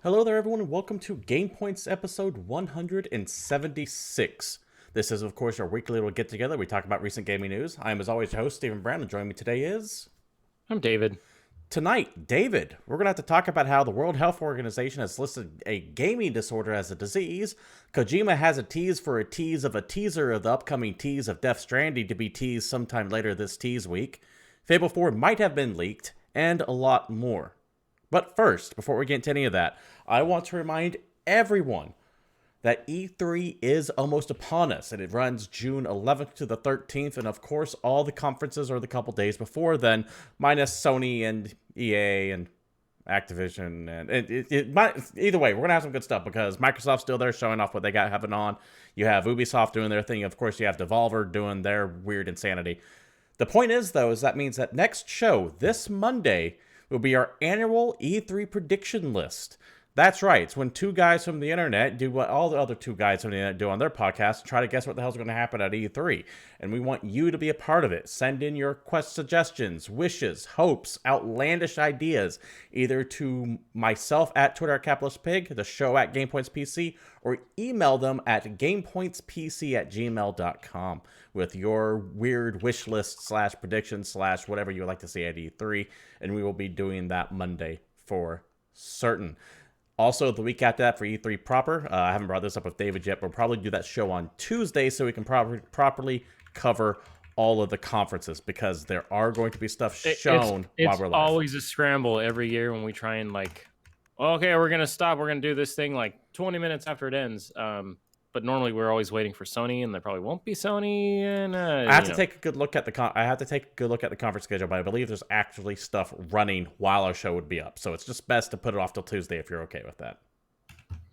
Hello there, everyone, and welcome to GamePoints episode 176. This is, of course, our weekly little get-together. We talk about recent gaming news. I am, as always, your host, Stephen Brown, and joining me today is... I'm David. Tonight, David, we're going to have to talk about how the World Health Organization has listed a gaming disorder as a disease. Kojima has a tease for a tease of a teaser of the upcoming tease of Death Stranding to be teased sometime later this tease week. Fable 4 might have been leaked, and a lot more. But first, before we get into any of that, I want to remind everyone that E3 is almost upon us, and it runs June 11th to the 13th, and of course, all the conferences are the couple days before then, minus Sony and EA and Activision, and either way, we're going to have some good stuff, because Microsoft's still there showing off what they got having on. You have Ubisoft doing their thing, of course, you have Devolver doing their weird insanity. The point is, though, is that means that next show, this Monday, will be our annual E3 prediction list. That's right. It's when two guys from the internet do what all the other two guys from the internet do on their podcast, try to guess what the hell's going to happen at E3. And we want you to be a part of it. Send in your suggestions, wishes, hopes, outlandish ideas, either to myself at Twitter at CapitalistPig, the show at GamePoints PC, or email them at GamePointsPC@gmail.com with your weird wish list / predictions / whatever you would like to see at E3. And we will be doing that Monday for certain. Also, the week after that for E3 proper, I haven't brought this up with David yet, but we'll probably do that show on Tuesday so we can properly cover all of the conferences, because there are going to be stuff shown while we're live. It's always a scramble every year when we try and okay, we're going to stop. We're going to do this thing 20 minutes after it ends. But normally we're always waiting for Sony, and there probably won't be Sony. And I have to take a good look at the conference schedule, but I believe there's actually stuff running while our show would be up. So it's just best to put it off till Tuesday if you're okay with that.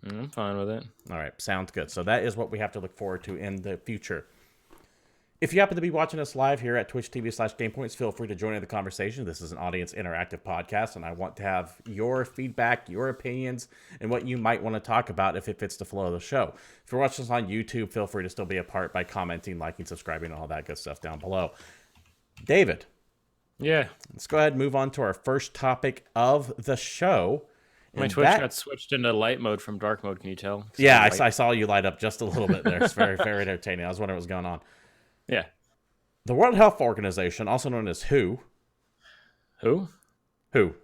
I'm fine with it. All right, sounds good. So that is what we have to look forward to in the future. If you happen to be watching us live here at Twitch TV /GamePoints, feel free to join in the conversation. This is an audience interactive podcast, and I want to have your feedback, your opinions, and what you might want to talk about if it fits the flow of the show. If you're watching us on YouTube, feel free to still be a part by commenting, liking, subscribing, and all that good stuff down below. David. Yeah. Let's go ahead and move on to our first topic of the show. My Twitch got switched into light mode from dark mode, can you tell? Yeah, I saw you light up just a little bit there. It's very, very entertaining. I was wondering what was going on. Yeah. The World Health Organization, also known as WHO. Who? Who?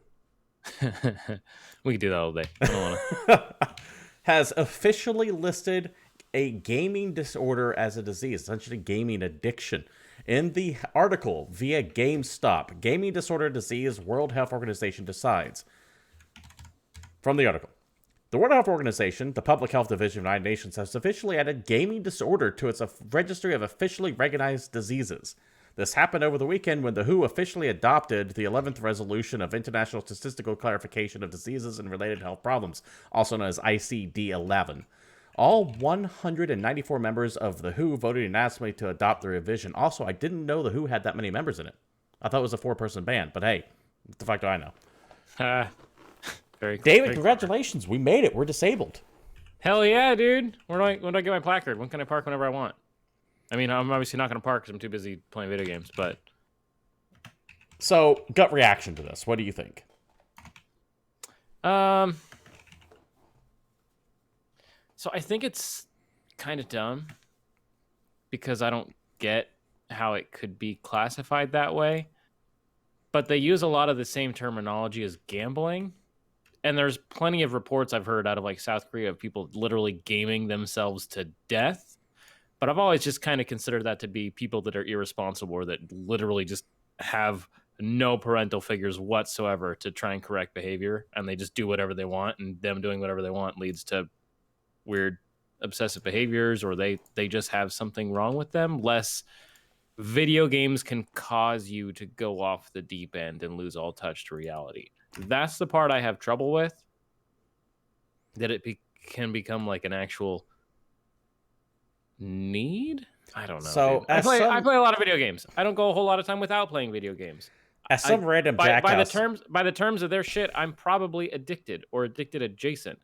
We could do that all day. I don't want to. Has officially listed a gaming disorder as a disease, essentially gaming addiction. In the article via GameStop, Gaming Disorder Disease World Health Organization decides. From the article. The World Health Organization, the Public Health Division of the United Nations, has officially added gaming disorder to its registry of officially recognized diseases. This happened over the weekend when the WHO officially adopted the 11th resolution of International Statistical Clarification of Diseases and Related Health Problems, also known as ICD-11. All 194 members of the WHO voted unanimously to adopt the revision. Also, I didn't know the WHO had that many members in it. I thought it was a 4-person band, but hey, what the fuck do I know? David, congratulations. We made it. We're disabled. Hell yeah, dude. When do I get my placard? When can I park whenever I want? I mean, I'm obviously not going to park because I'm too busy playing video games, but... So, gut reaction to this. What do you think? So I think it's kind of dumb because I don't get how it could be classified that way. But they use a lot of the same terminology as gambling. And there's plenty of reports I've heard out of South Korea of people literally gaming themselves to death. But I've always just kind of considered that to be people that are irresponsible or that literally just have no parental figures whatsoever to try and correct behavior. And they just do whatever they want. And them doing whatever they want leads to weird obsessive behaviors, or they just have something wrong with them. Less video games can cause you to go off the deep end and lose all touch to reality. That's the part I have trouble with. That it can become an actual need? I don't know. So I play a lot of video games. I don't go a whole lot of time without playing video games. As some random jackass... By the terms of their shit, I'm probably addicted or addicted adjacent.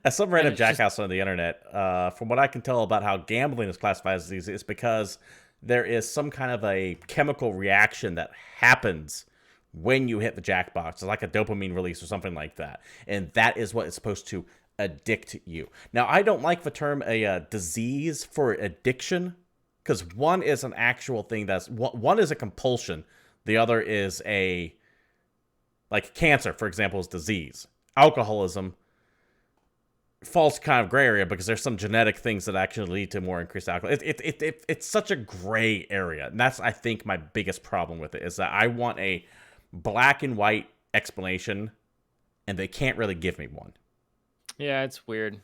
As some random jackass on the internet, from what I can tell about how gambling is classified as a disease, it's because there is some kind of a chemical reaction that happens when you hit the jackbox. It's like a dopamine release or something like that. And that is what is supposed to addict you. Now, I don't like the term a disease for addiction, because one is an actual thing one is a compulsion. The other is like cancer, for example, is disease. Alcoholism falls kind of gray area because there's some genetic things that actually lead to more increased alcohol. It's such a gray area. And that's, I think, my biggest problem with it, is that I want a black and white explanation, and they can't really give me one. Yeah, it's weird.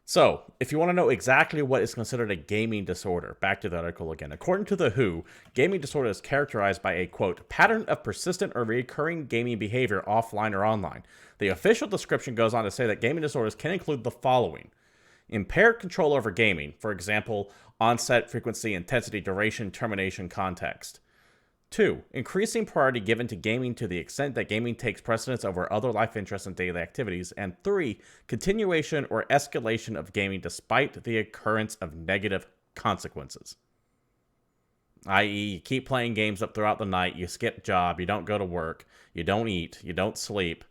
So, if you want to know exactly what is considered a gaming disorder, back to the article again. According to The WHO, gaming disorder is characterized by a, quote, pattern of persistent or recurring gaming behavior offline or online. The official description goes on to say that gaming disorders can include the following: impaired control over gaming, for example, onset, frequency, intensity, duration, termination, context. 2. Increasing priority given to gaming to the extent that gaming takes precedence over other life interests and daily activities. And 3. Continuation or escalation of gaming despite the occurrence of negative consequences. I.e., you keep playing games up throughout the night, you skip job, you don't go to work, you don't eat, you don't sleep,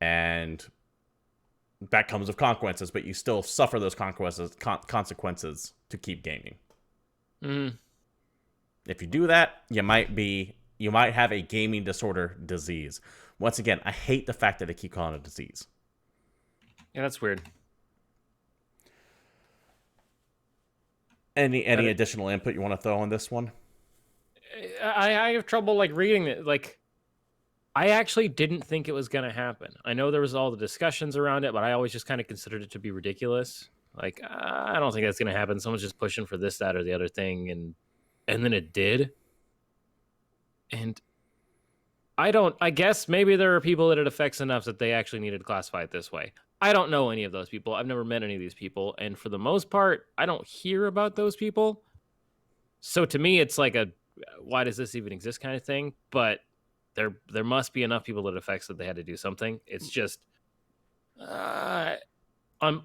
and that comes with consequences, but you still suffer those consequences to keep gaming. If you do that, you might have a gaming disorder disease. Once again, I hate the fact that they keep calling it a disease. Yeah, that's weird. Any additional input you want to throw on this one? I have trouble like reading it. Like, I actually didn't think it was going to happen. I know there was all the discussions around it, but I always just kind of considered it to be ridiculous. Like, I don't think that's going to happen. Someone's just pushing for this, that, or the other thing, and then it did. And I guess maybe there are people that it affects enough that they actually needed to classify it this way. I don't know any of those people. I've never met any of these people. And for the most part, I don't hear about those people. So to me, it's like why does this even exist kind of thing? But there must be enough people that it affects that they had to do something. It's just, on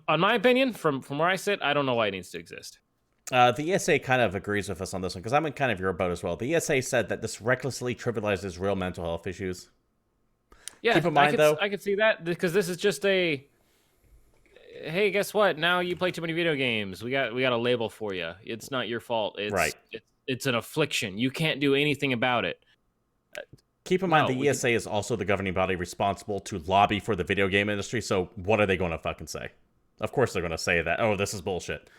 my opinion, from where I sit, I don't know why it needs to exist. The ESA kind of agrees with us on this one, because I'm in kind of your boat as well. The ESA said that this recklessly trivializes real mental health issues. Yeah, keep in mind, though, I could see that, because this is just hey, guess what? Now you play too many video games. We got a label for you. It's not your fault. It's an affliction. You can't do anything about it. Keep in mind, the ESA is also the governing body responsible to lobby for the video game industry, so what are they going to fucking say? Of course they're going to say that, oh, this is bullshit.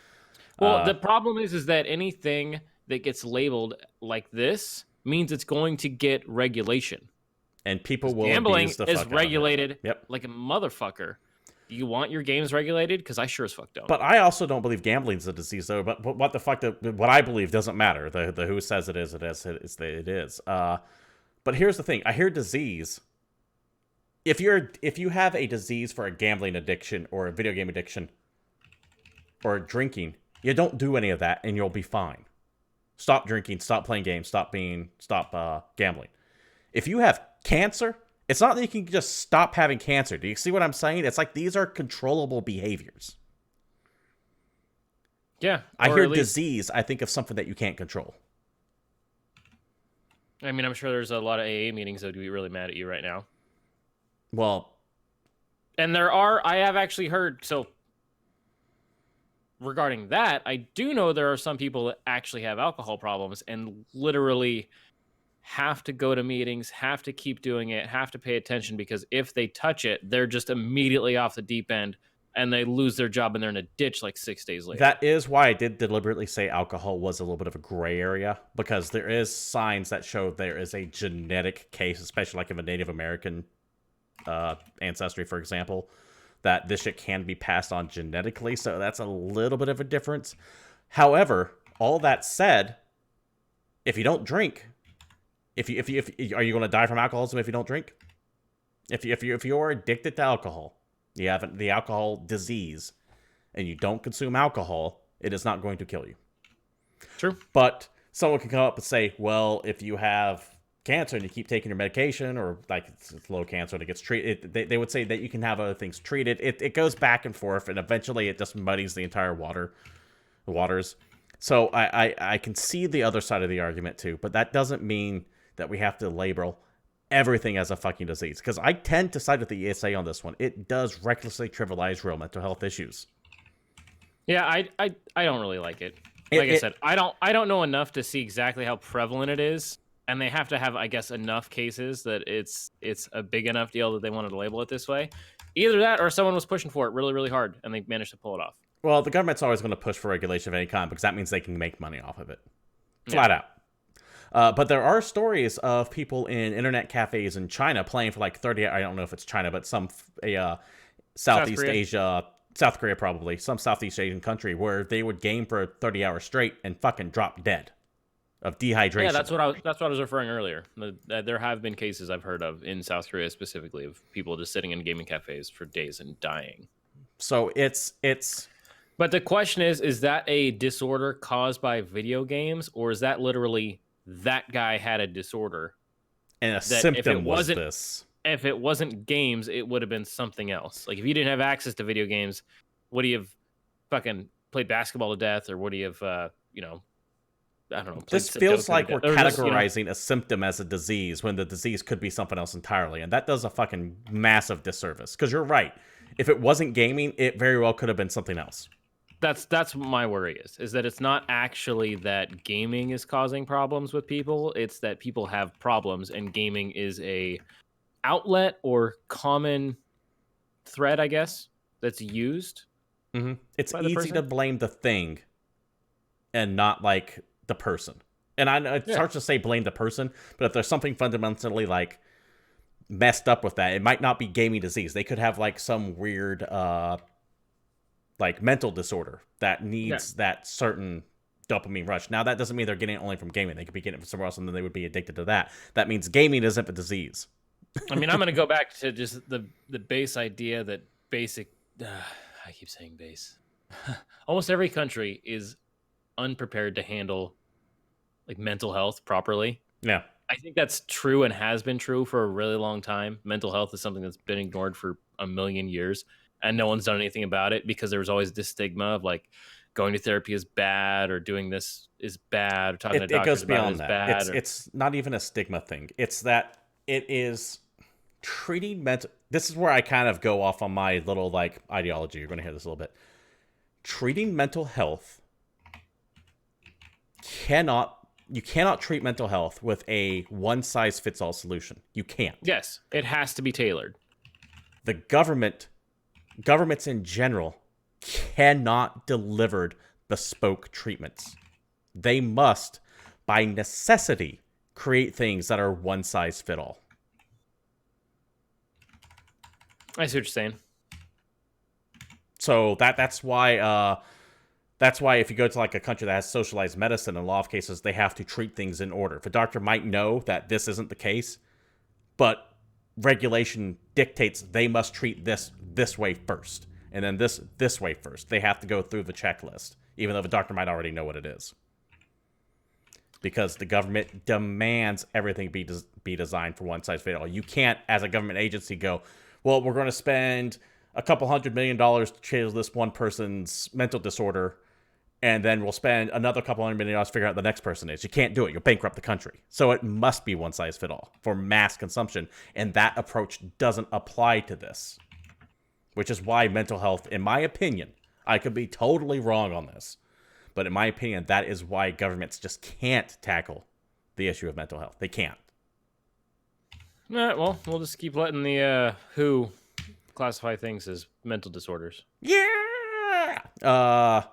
Well, the problem is that anything that gets labeled like this means it's going to get regulation. And people will gambling abuse the fuck is regulated Yep. like a motherfucker. Do you want your games regulated? Because I sure as fuck don't. But I also don't believe gambling is a disease, though. But what the fuck? What I believe doesn't matter. The WHO says it is. It is. But here's the thing. I hear disease. If you have a disease for a gambling addiction or a video game addiction or drinking, you don't do any of that and you'll be fine. Stop drinking, stop playing games, stop gambling. If you have cancer, it's not that you can just stop having cancer. Do you see what I'm saying? It's like these are controllable behaviors. Yeah. I hear disease, I think of something that you can't control. I mean, I'm sure there's a lot of AA meetings that would be really mad at you right now. Well, and I have actually heard, so regarding that, I do know there are some people that actually have alcohol problems and literally have to go to meetings, have to keep doing it, have to pay attention, because if they touch it, they're just immediately off the deep end and they lose their job and they're in a ditch like 6 days later. That is why I did deliberately say alcohol was a little bit of a gray area, because there is signs that show there is a genetic case, especially like of a Native American ancestry, for example, that this shit can be passed on genetically. So that's a little bit of a difference. However, all that said, if you don't drink, are you going to die from alcoholism if you don't drink? If you're addicted to alcohol, you have the alcohol disease, and you don't consume alcohol, it is not going to kill you. True. But someone can come up and say, well, if you have cancer and you keep taking your medication, or like it's low cancer and it gets treated, they would say that you can have other things treated. It goes back and forth, and eventually it just muddies the entire waters. So I can see the other side of the argument too, but that doesn't mean that we have to label everything as a fucking disease. Because I tend to side with the ESA on this one. It does recklessly trivialize real mental health issues. Yeah, I don't really like it. Like I said, I don't know enough to see exactly how prevalent it is, and they have to have, I guess, enough cases that it's a big enough deal that they wanted to label it this way. Either that, or someone was pushing for it really, really hard, and they managed to pull it off. Well, the government's always going to push for regulation of any kind because that means they can make money off of it, flat out. But there are stories of people in internet cafes in China playing for like 30. I don't know if it's China, but some Southeast Asia. South Korea, probably. Some Southeast Asian country where they would game for 30 hours straight and fucking drop dead of dehydration. Yeah, that's what I was referring earlier. There have been cases I've heard of in South Korea specifically of people just sitting in gaming cafes for days and dying. So it's... But the question is that a disorder caused by video games, or is that literally that guy had a disorder? And a symptom was this. If it wasn't games, it would have been something else. Like, if you didn't have access to video games, would he have fucking played basketball to death, or would he have, I don't know. This feels like we're categorizing a symptom as a disease when the disease could be something else entirely, and that does a fucking massive disservice. Because you're right. If it wasn't gaming, it very well could have been something else. That's what my worry is that it's not actually that gaming is causing problems with people. It's that people have problems, and gaming is a outlet or common thread, I guess, that's used. Mm-hmm. It's easy to blame the thing and not like the person. And I know it's hard to say blame the person, but if there's something fundamentally like messed up with that, it might not be gaming disease. They could have like some weird like mental disorder that needs that certain dopamine rush. Now that doesn't mean they're getting it only from gaming. They could be getting it from somewhere else and then they would be addicted to that. That means gaming isn't a disease. I mean, I'm going to go back to just the base idea that I keep saying base. Almost every country is unprepared to handle like mental health properly. Yeah. I think that's true and has been true for a really long time. Mental health is something that's been ignored for a million years, and no one's done anything about it because there was always this stigma of like going to therapy is bad, or doing this is bad, or talking to doctors about it is bad. It's not even a stigma thing. It's that it is treating mental... This is where I kind of go off on my little like ideology. You're going to hear this a little bit. Treating mental health you cannot treat mental health with a one-size-fits-all solution. You can't. Yes, it has to be tailored. The governments in general cannot deliver bespoke treatments. They must, by necessity, create things that are one-size-fit-all. I see what you're saying. So that's why if you go to like a country that has socialized medicine, in a lot of cases they have to treat things in order. If a doctor might know that this isn't the case, but regulation dictates they must treat this way first, and then this way first. They have to go through the checklist, even though the doctor might already know what it is. Because the government demands everything be designed for one size fits all. You can't, as a government agency, go, well, we're going to spend a couple $100 million to change this one person's mental disorder, and then we'll spend another couple $100 million to figure out what the next person is. You can't do it. You'll bankrupt the country. So it must be one size fit all for mass consumption, and that approach doesn't apply to this, which is why mental health, in my opinion, I could be totally wrong on this, but in my opinion, that is why governments just can't tackle the issue of mental health. They can't. All right, well, we'll just keep letting the WHO classify things as mental disorders. Yeah. I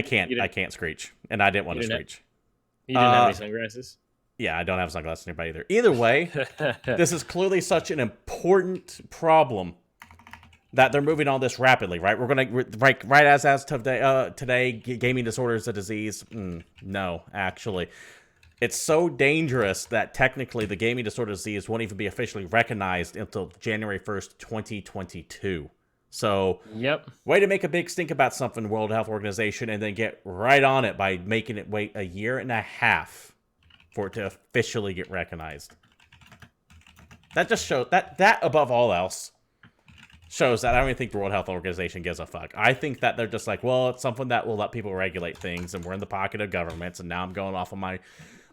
can't screech, and I didn't want to screech. You didn't have any sunglasses? Yeah, I don't have sunglasses nearby either. Either way, this is clearly such an important problem that they're moving on this rapidly, right? We're gonna right as today, gaming disorder is a disease. No, actually. It's so dangerous that technically the gaming disorder disease won't even be officially recognized until January 1st, 2022. So, way to make a big stink about something, World Health Organization, and then get right on it by making it wait a year and a half for it to officially get recognized. That just shows, that above all else, shows that I don't even think the World Health Organization gives a fuck. I think that they're just like, well, it's something that will let people regulate things, and we're in the pocket of governments, and now I'm going off of my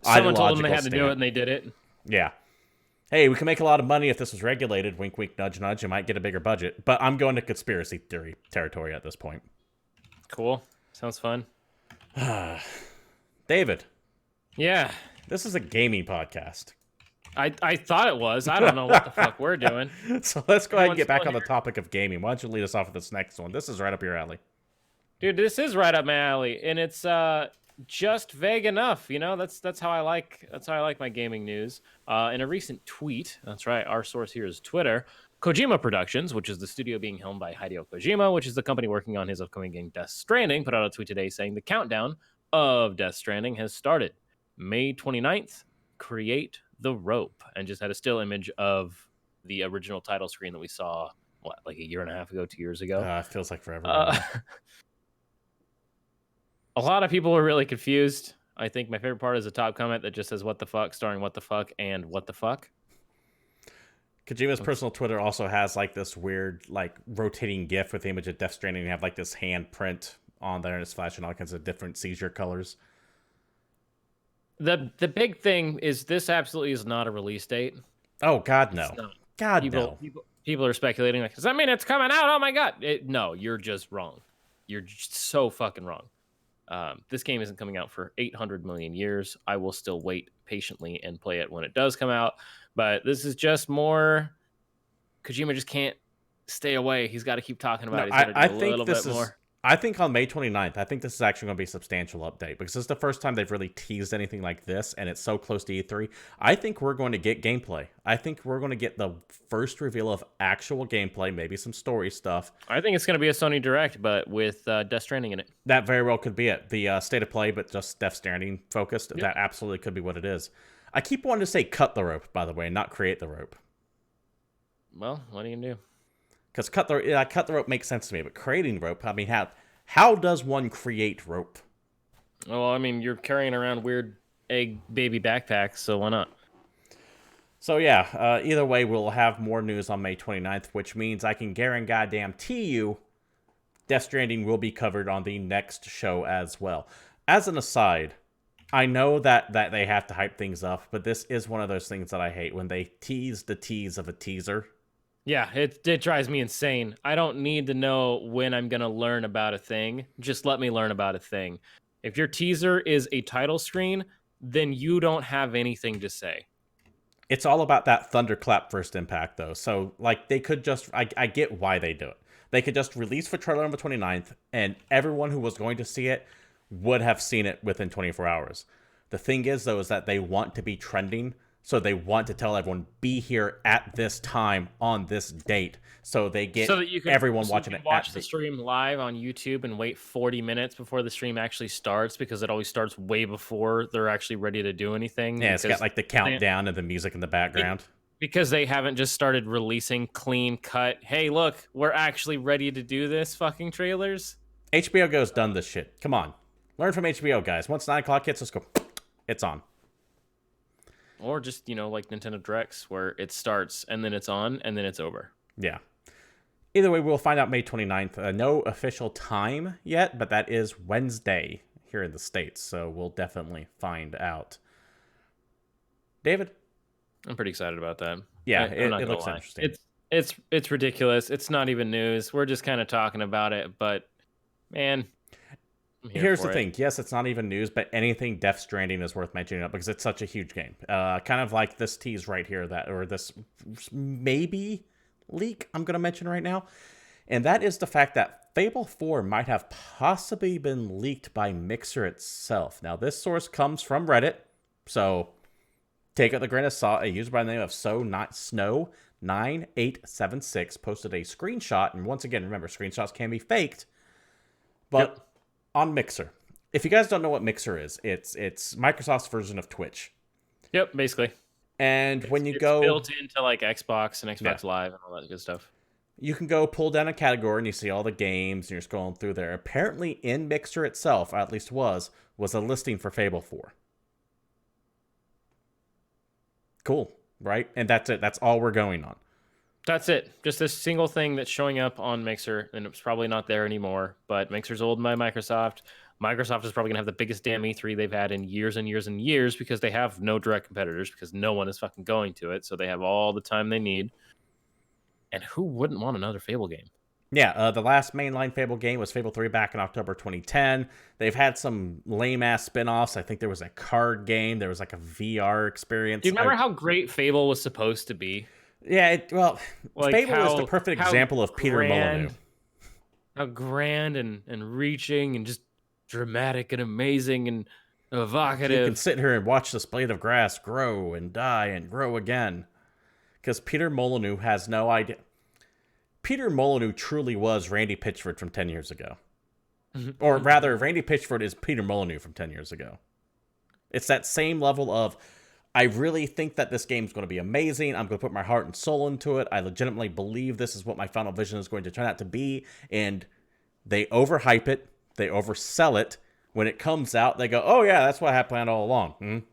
Someone told them ideological they had to do stand. it, and they did it. Yeah. Hey, we can make a lot of money if this was regulated. Wink, wink, nudge, nudge. You might get a bigger budget. But I'm going to conspiracy theory territory at this point. Cool. Sounds fun. David. Yeah. This is a gaming podcast. I thought it was. I don't know what the fuck we're doing. So let's go ahead and get back on here. the topic of gaming. Why don't you lead us off with this next one? This is right up your alley. Dude, this is right up my alley, and it's just vague enough. You know, that's how I like my gaming news. In a recent tweet, that's right, our source here is Twitter. Kojima Productions, which is the studio being helmed by Hideo Kojima, which is the company working on his upcoming game Death Stranding, put out a tweet today saying the countdown of Death Stranding has started. May 29th, create the rope, and just had a still image of the original title screen that we saw, like a year and a half ago, 2 years ago. It feels like forever. A lot of people were really confused. I think my favorite part is the top comment that just says "What the fuck," starring "What the fuck" and "What the fuck." Kojima's personal Twitter also has like this weird like rotating GIF with the image of Death Stranding. You have like this handprint on there, and it's flashing all kinds of different seizure colors. The big thing is this absolutely is not a release date. Oh God, no! God, no! People are speculating like, does that mean it's coming out? Oh my God! No, you're just wrong. You're just so fucking wrong. This game isn't coming out for 800 million years. I will still wait patiently and play it when it does come out. But this is just more. Kojima just can't stay away. He's got to keep talking about it. He's got to do a little bit more. I think on May 29th, I think this is actually going to be a substantial update because this is the first time they've really teased anything like this, and it's so close to E3. I think we're going to get gameplay. I think we're going to get the first reveal of actual gameplay, maybe some story stuff. I think it's going to be a Sony Direct, but with Death Stranding in it. That very well could be it. The state of play, but just Death Stranding focused. Yep. That absolutely could be what it is. I keep wanting to say cut the rope, by the way, not create the rope. Well, what are you going to do? Because cut the rope makes sense to me, but creating rope, I mean, how does one create rope? Well, I mean, you're carrying around weird egg baby backpacks, so why not? So yeah, either way, we'll have more news on May 29th, which means I can guarantee you Death Stranding will be covered on the next show as well. As an aside, I know that they have to hype things up, but this is one of those things that I hate when they tease the tease of a teaser. Yeah, it drives me insane. I don't need to know when I'm going to learn about a thing. Just let me learn about a thing. If your teaser is a title screen, then you don't have anything to say. It's all about that thunderclap first impact, though. So, like, they could just... I get why they do it. They could just release for trailer on the 29th, and everyone who was going to see it would have seen it within 24 hours. The thing is, though, is that they want to be trending, so they want to tell everyone, be here at this time on this date. So they get everyone watching it. Watch the stream live on YouTube and wait 40 minutes before the stream actually starts, because it always starts way before they're actually ready to do anything. Yeah, it's got like the countdown and the music in the background. Because they haven't just started releasing clean cut, hey, look, we're actually ready to do this fucking trailers. HBO Go's done this shit. Come on. Learn from HBO, guys. Once 9 o'clock hits, let's go. It's on. Or just, like Nintendo Directs, where it starts, and then it's on, and then it's over. Yeah. Either way, we'll find out May 29th. No official time yet, but that is Wednesday here in the States, so we'll definitely find out. David? I'm pretty excited about that. Yeah, it looks interesting. It's ridiculous. It's not even news. We're just kind of talking about it, but, man... Here's the thing. Yes, it's not even news, but anything Death Stranding is worth mentioning up because it's such a huge game. Kind of like this tease right here, this maybe leak I'm going to mention right now. And that is the fact that Fable 4 might have possibly been leaked by Mixer itself. Now, this source comes from Reddit, so take it with a grain of salt. A user by the name of Snow9876 posted a screenshot. And once again, remember, screenshots can be faked. But... Yep. On Mixer. If you guys don't know what Mixer is, it's Microsoft's version of Twitch. Yep, basically. And when you it's go... built into like Xbox and Xbox Live and all that good stuff. You can go pull down a category and you see all the games and you're scrolling through there. Apparently in Mixer itself, or at least was a listing for Fable 4. Cool, right? And that's it. That's all we're going on. That's it. Just this single thing that's showing up on Mixer, and it's probably not there anymore. But Mixer's owned by Microsoft. Microsoft is probably gonna have the biggest damn E3 they've had in years and years and years because they have no direct competitors because no one is fucking going to it. So they have all the time they need. And who wouldn't want another Fable game? Yeah, the last mainline Fable game was Fable 3 back in October 2010. They've had some lame-ass spin-offs. I think there was a card game. There was like a VR experience. Do you remember how great Fable was supposed to be? Yeah, Like Fable is the perfect example of Peter Molyneux. How grand and reaching and just dramatic and amazing and evocative. You can sit here and watch this blade of grass grow and die and grow again. Because Peter Molyneux has no idea. Peter Molyneux truly was Randy Pitchford from 10 years ago. Or rather, Randy Pitchford is Peter Molyneux from 10 years ago. It's that same level of, I really think that this game is going to be amazing. I'm going to put my heart and soul into it. I legitimately believe this is what my final vision is going to turn out to be. And they overhype it. They oversell it. When it comes out, they go, oh yeah, that's what I had planned all along.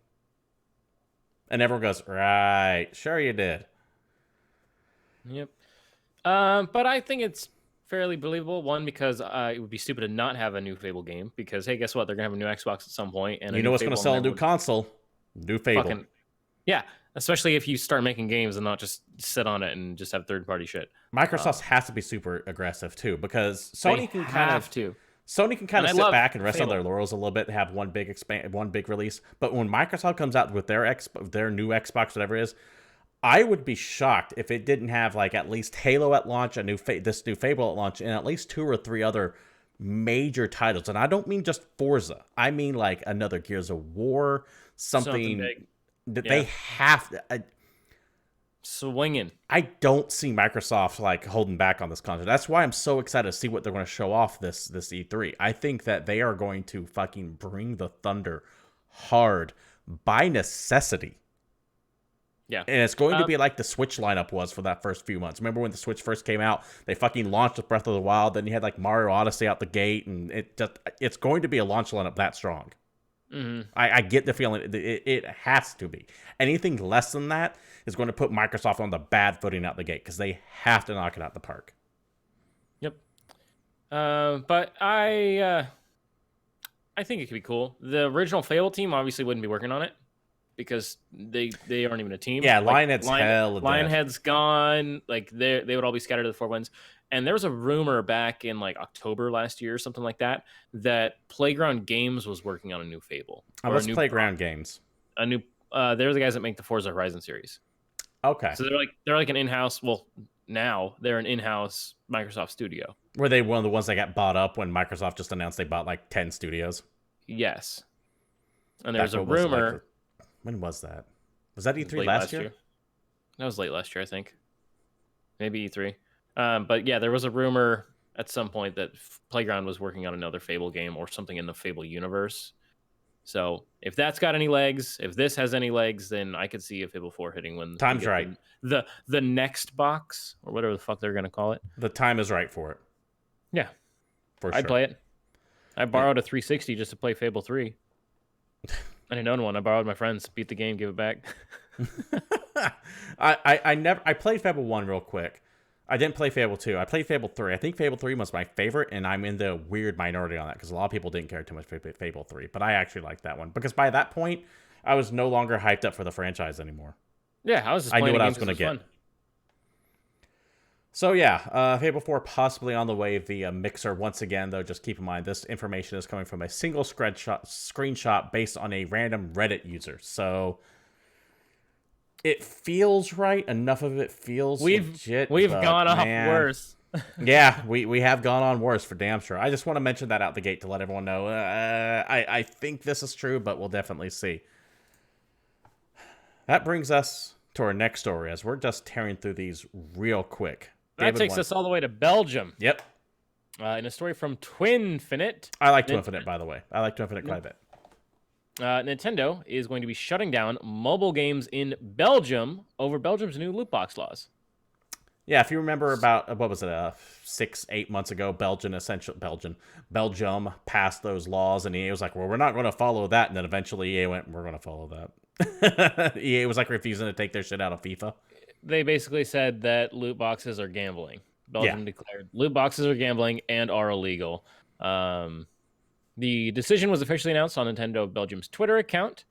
And everyone goes, right, sure you did. Yep. But I think it's fairly believable. One, because it would be stupid to not have a new Fable game. Because, hey, guess what? They're going to have a new Xbox at some point. And you know what's going to sell a new console? New Fable. Yeah, especially if you start making games and not just sit on it and just have third-party shit. Microsoft has to be super aggressive, too, because Sony can kind of sit back and rest on their laurels a little bit and have one big release. But when Microsoft comes out with their new Xbox, whatever it is, I would be shocked if it didn't have like at least Halo at launch, this new Fable at launch, and at least 2 or 3 other major titles. And I don't mean just Forza. I mean like another Gears of War, something big. That they have to... swinging. I don't see Microsoft like holding back on this content. That's why I'm so excited to see what they're going to show off this E3. I think that they are going to fucking bring the thunder hard by necessity. Yeah. And it's going to be like the Switch lineup was for that first few months. Remember when the Switch first came out? They fucking launched with Breath of the Wild. Then you had like Mario Odyssey out the gate. And it's going to be a launch lineup that strong. Mm-hmm. I get the feeling it has to be. Anything less than that is going to put Microsoft on the bad footing out the gate because they have to knock it out the park. Yep. But I think it could be cool. The original Fable team obviously wouldn't be working on it because they aren't even a team. Yeah, Lionhead's gone. Like they would all be scattered to the 4 winds. And there was a rumor back in like October last year or something like that Playground Games was working on a new Fable. What's Playground Games? A new. They're the guys that make the Forza Horizon series. Okay. So they're like an in-house. Well, now they're an in-house Microsoft studio. Were they one of the ones that got bought up when Microsoft just announced they bought like 10 studios? Yes. And there's a rumor. When was that? Was that E3 last year? That was late last year, I think. Maybe E3. But yeah, there was a rumor at some point that Playground was working on another Fable game or something in the Fable universe. So if that's got any legs, if this has any legs, then I could see a Fable 4 hitting when time's right. The next box or whatever the fuck they're gonna call it. The time is right for it. Yeah, for sure. I'd play it. I borrowed a 360 just to play Fable 3. I didn't own one. I borrowed my friend's, beat the game, give it back. I played Fable 1 real quick. I didn't play Fable 2. I played Fable 3. I think Fable 3 was my favorite, and I'm in the weird minority on that because a lot of people didn't care too much for Fable 3. But I actually liked that one because by that point, I was no longer hyped up for the franchise anymore. Yeah, I was just playing I knew what I was going to get. Fun. So yeah, Fable 4 possibly on the way via Mixer. Once again, though, just keep in mind, this information is coming from a single screenshot based on a random Reddit user. So... it feels right. Enough of it feels legit. We've gone off worse. Yeah, we have gone on worse for damn sure. I just want to mention that out the gate to let everyone know. I think this is true, but we'll definitely see. That brings us to our next story, as we're just tearing through these real quick. That takes us all the way to Belgium. Yep. In a story from Twinfinite. I like Twinfinite, by the way. I like Twinfinite quite a bit. Nintendo is going to be shutting down mobile games in Belgium over Belgium's new loot box laws. Yeah, if you remember about, 6-8 months ago, Belgium passed those laws, and EA was like, well, we're not going to follow that. And then eventually EA went, we're going to follow that. EA was like refusing to take their shit out of FIFA. they basically said that loot boxes are gambling. Yeah. Belgium declared loot boxes are gambling and are illegal. The decision was officially announced on Nintendo Belgium's Twitter account,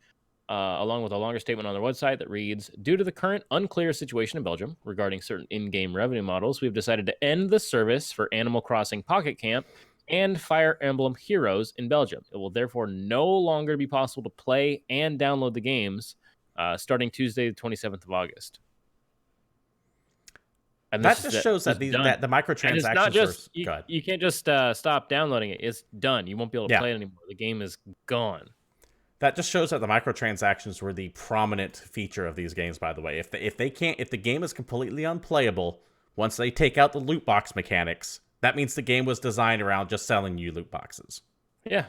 along with a longer statement on their website that reads, "Due to the current unclear situation in Belgium regarding certain in-game revenue models, we've decided to end the service for Animal Crossing Pocket Camp and Fire Emblem Heroes in Belgium. It will therefore no longer be possible to play and download the games starting Tuesday, the 27th of August." And That just shows that done. that the microtransactions And it's not just are good. you can't just stop downloading it. It's done. You won't be able to play it anymore. The game is gone. That just shows that the microtransactions were the prominent feature of these games. By the way, if the game is completely unplayable once they take out the loot box mechanics, that means the game was designed around just selling you loot boxes. Yeah,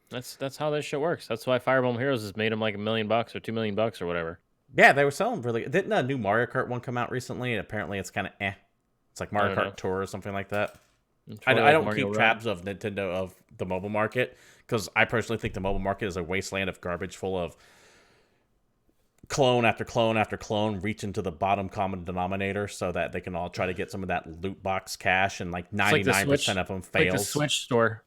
that's how this shit works. That's why Fire Emblem Heroes has made them like $1 million or $2 million or whatever. Yeah, they were selling really. Didn't a new Mario Kart one come out recently? And apparently, it's kind of eh. It's like Mario Kart Tour or something like that. I don't keep tabs of Nintendo of the mobile market because I personally think the mobile market is a wasteland of garbage full of clone after clone after clone reaching to the bottom common denominator so that they can all try to get some of that loot box cash, and like 99% of them fails. Like the Switch store.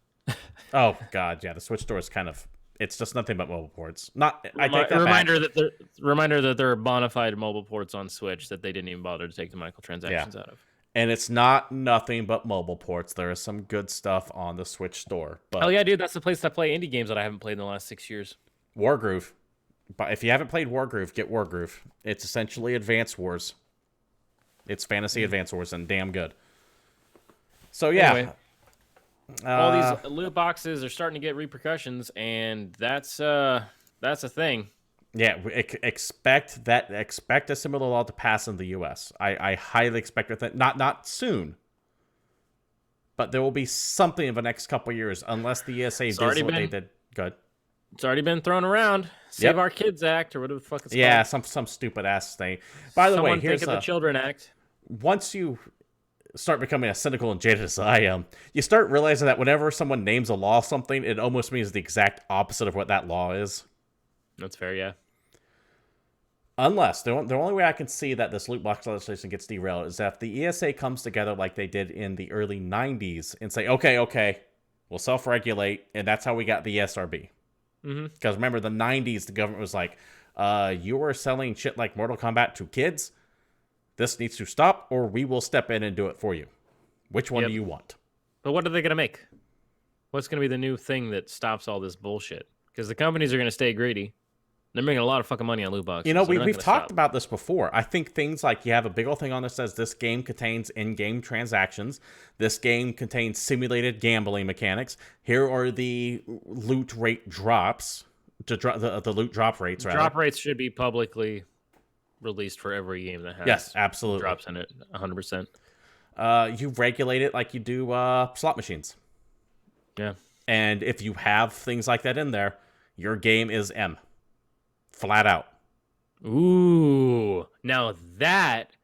Oh god, yeah, the Switch store is kind of, it's just nothing but mobile ports. Not I take that reminder back. that there are bona fide mobile ports on Switch that they didn't even bother to take the microtransactions out of. And it's not nothing but mobile ports. There is some good stuff on the Switch store. But oh yeah, dude, that's the place to play indie games that I haven't played in the last 6 years. Wargroove. But if you haven't played Wargroove, get Wargroove. It's essentially Advance Wars. It's fantasy Advance Wars and damn good. So yeah. Anyway, all these loot boxes are starting to get repercussions, and that's a thing. Yeah, expect a similar law to pass in the U.S. I highly expect that. Not soon, but there will be something in the next couple of years, unless the ESA does what they did. Good. It's already been thrown around. Save Our Kids Act, or whatever the fuck it's called. Yeah, some stupid ass thing. By the way, here's the Children Act. Once you start becoming as cynical and jaded as I am, you start realizing that whenever someone names a law something, it almost means the exact opposite of what that law is. That's fair, yeah. Unless, the only way I can see that this loot box legislation gets derailed is if the ESA comes together like they did in the early 90s and say, okay, we'll self-regulate, and that's how we got the ESRB. Because remember, the 90s, the government was like, you are selling shit like Mortal Kombat to kids? This needs to stop, or we will step in and do it for you. Which one do you want? But what are they going to make? What's going to be the new thing that stops all this bullshit? Because the companies are going to stay greedy. They're making a lot of fucking money on loot boxes. You know, we've talked about this before. I think things like you have a big old thing on that says this game contains in-game transactions. This game contains simulated gambling mechanics. Here are the loot rate drops. The loot drop rates, rather. Drop rates should be publicly released for every game that has absolutely drops in it, 100%. You regulate it like you do slot machines. Yeah. And if you have things like that in there, your game is M. Flat out. Ooh, now that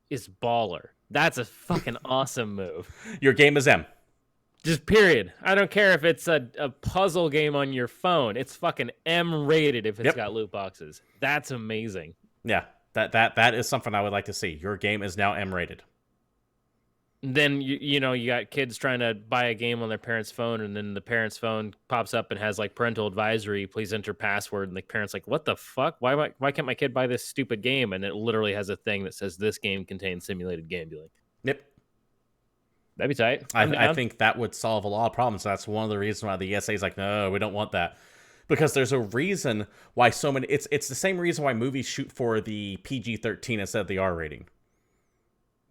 is baller. That's a fucking awesome move. Your game is M. Just period. I don't care if it's a puzzle game on your phone. It's fucking M rated if it's got loot boxes. That's amazing. Yeah, that is something I would like to see. Your game is now M rated. Then you got kids trying to buy a game on their parents' phone, and then the parents' phone pops up and has like parental advisory, please enter password, and the parents like, what the fuck? Why can't my kid buy this stupid game? And it literally has a thing that says this game contains simulated gambling. Yep. That'd be tight. I think that would solve a lot of problems. That's one of the reasons why the ESA is like, no, we don't want that. Because there's a reason why so many, it's the same reason why movies shoot for the PG-13 instead of the R rating.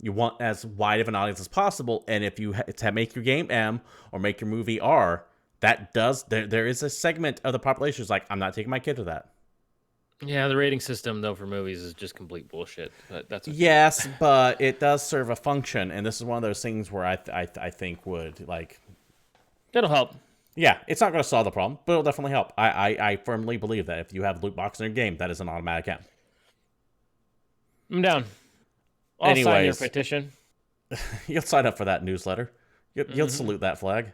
You want as wide of an audience as possible, and if you to make your game M or make your movie R, that does there is a segment of the population who's like, I'm not taking my kid to that. Yeah, the rating system though for movies is just complete bullshit. But that's okay. Yes, but it does serve a function, and this is one of those things where I think would like it'll help. Yeah, it's not going to solve the problem, but it'll definitely help. I firmly believe that if you have loot box in your game, that is an automatic M. I'm down. I'll sign your petition. You'll sign up for that newsletter. You'll salute that flag.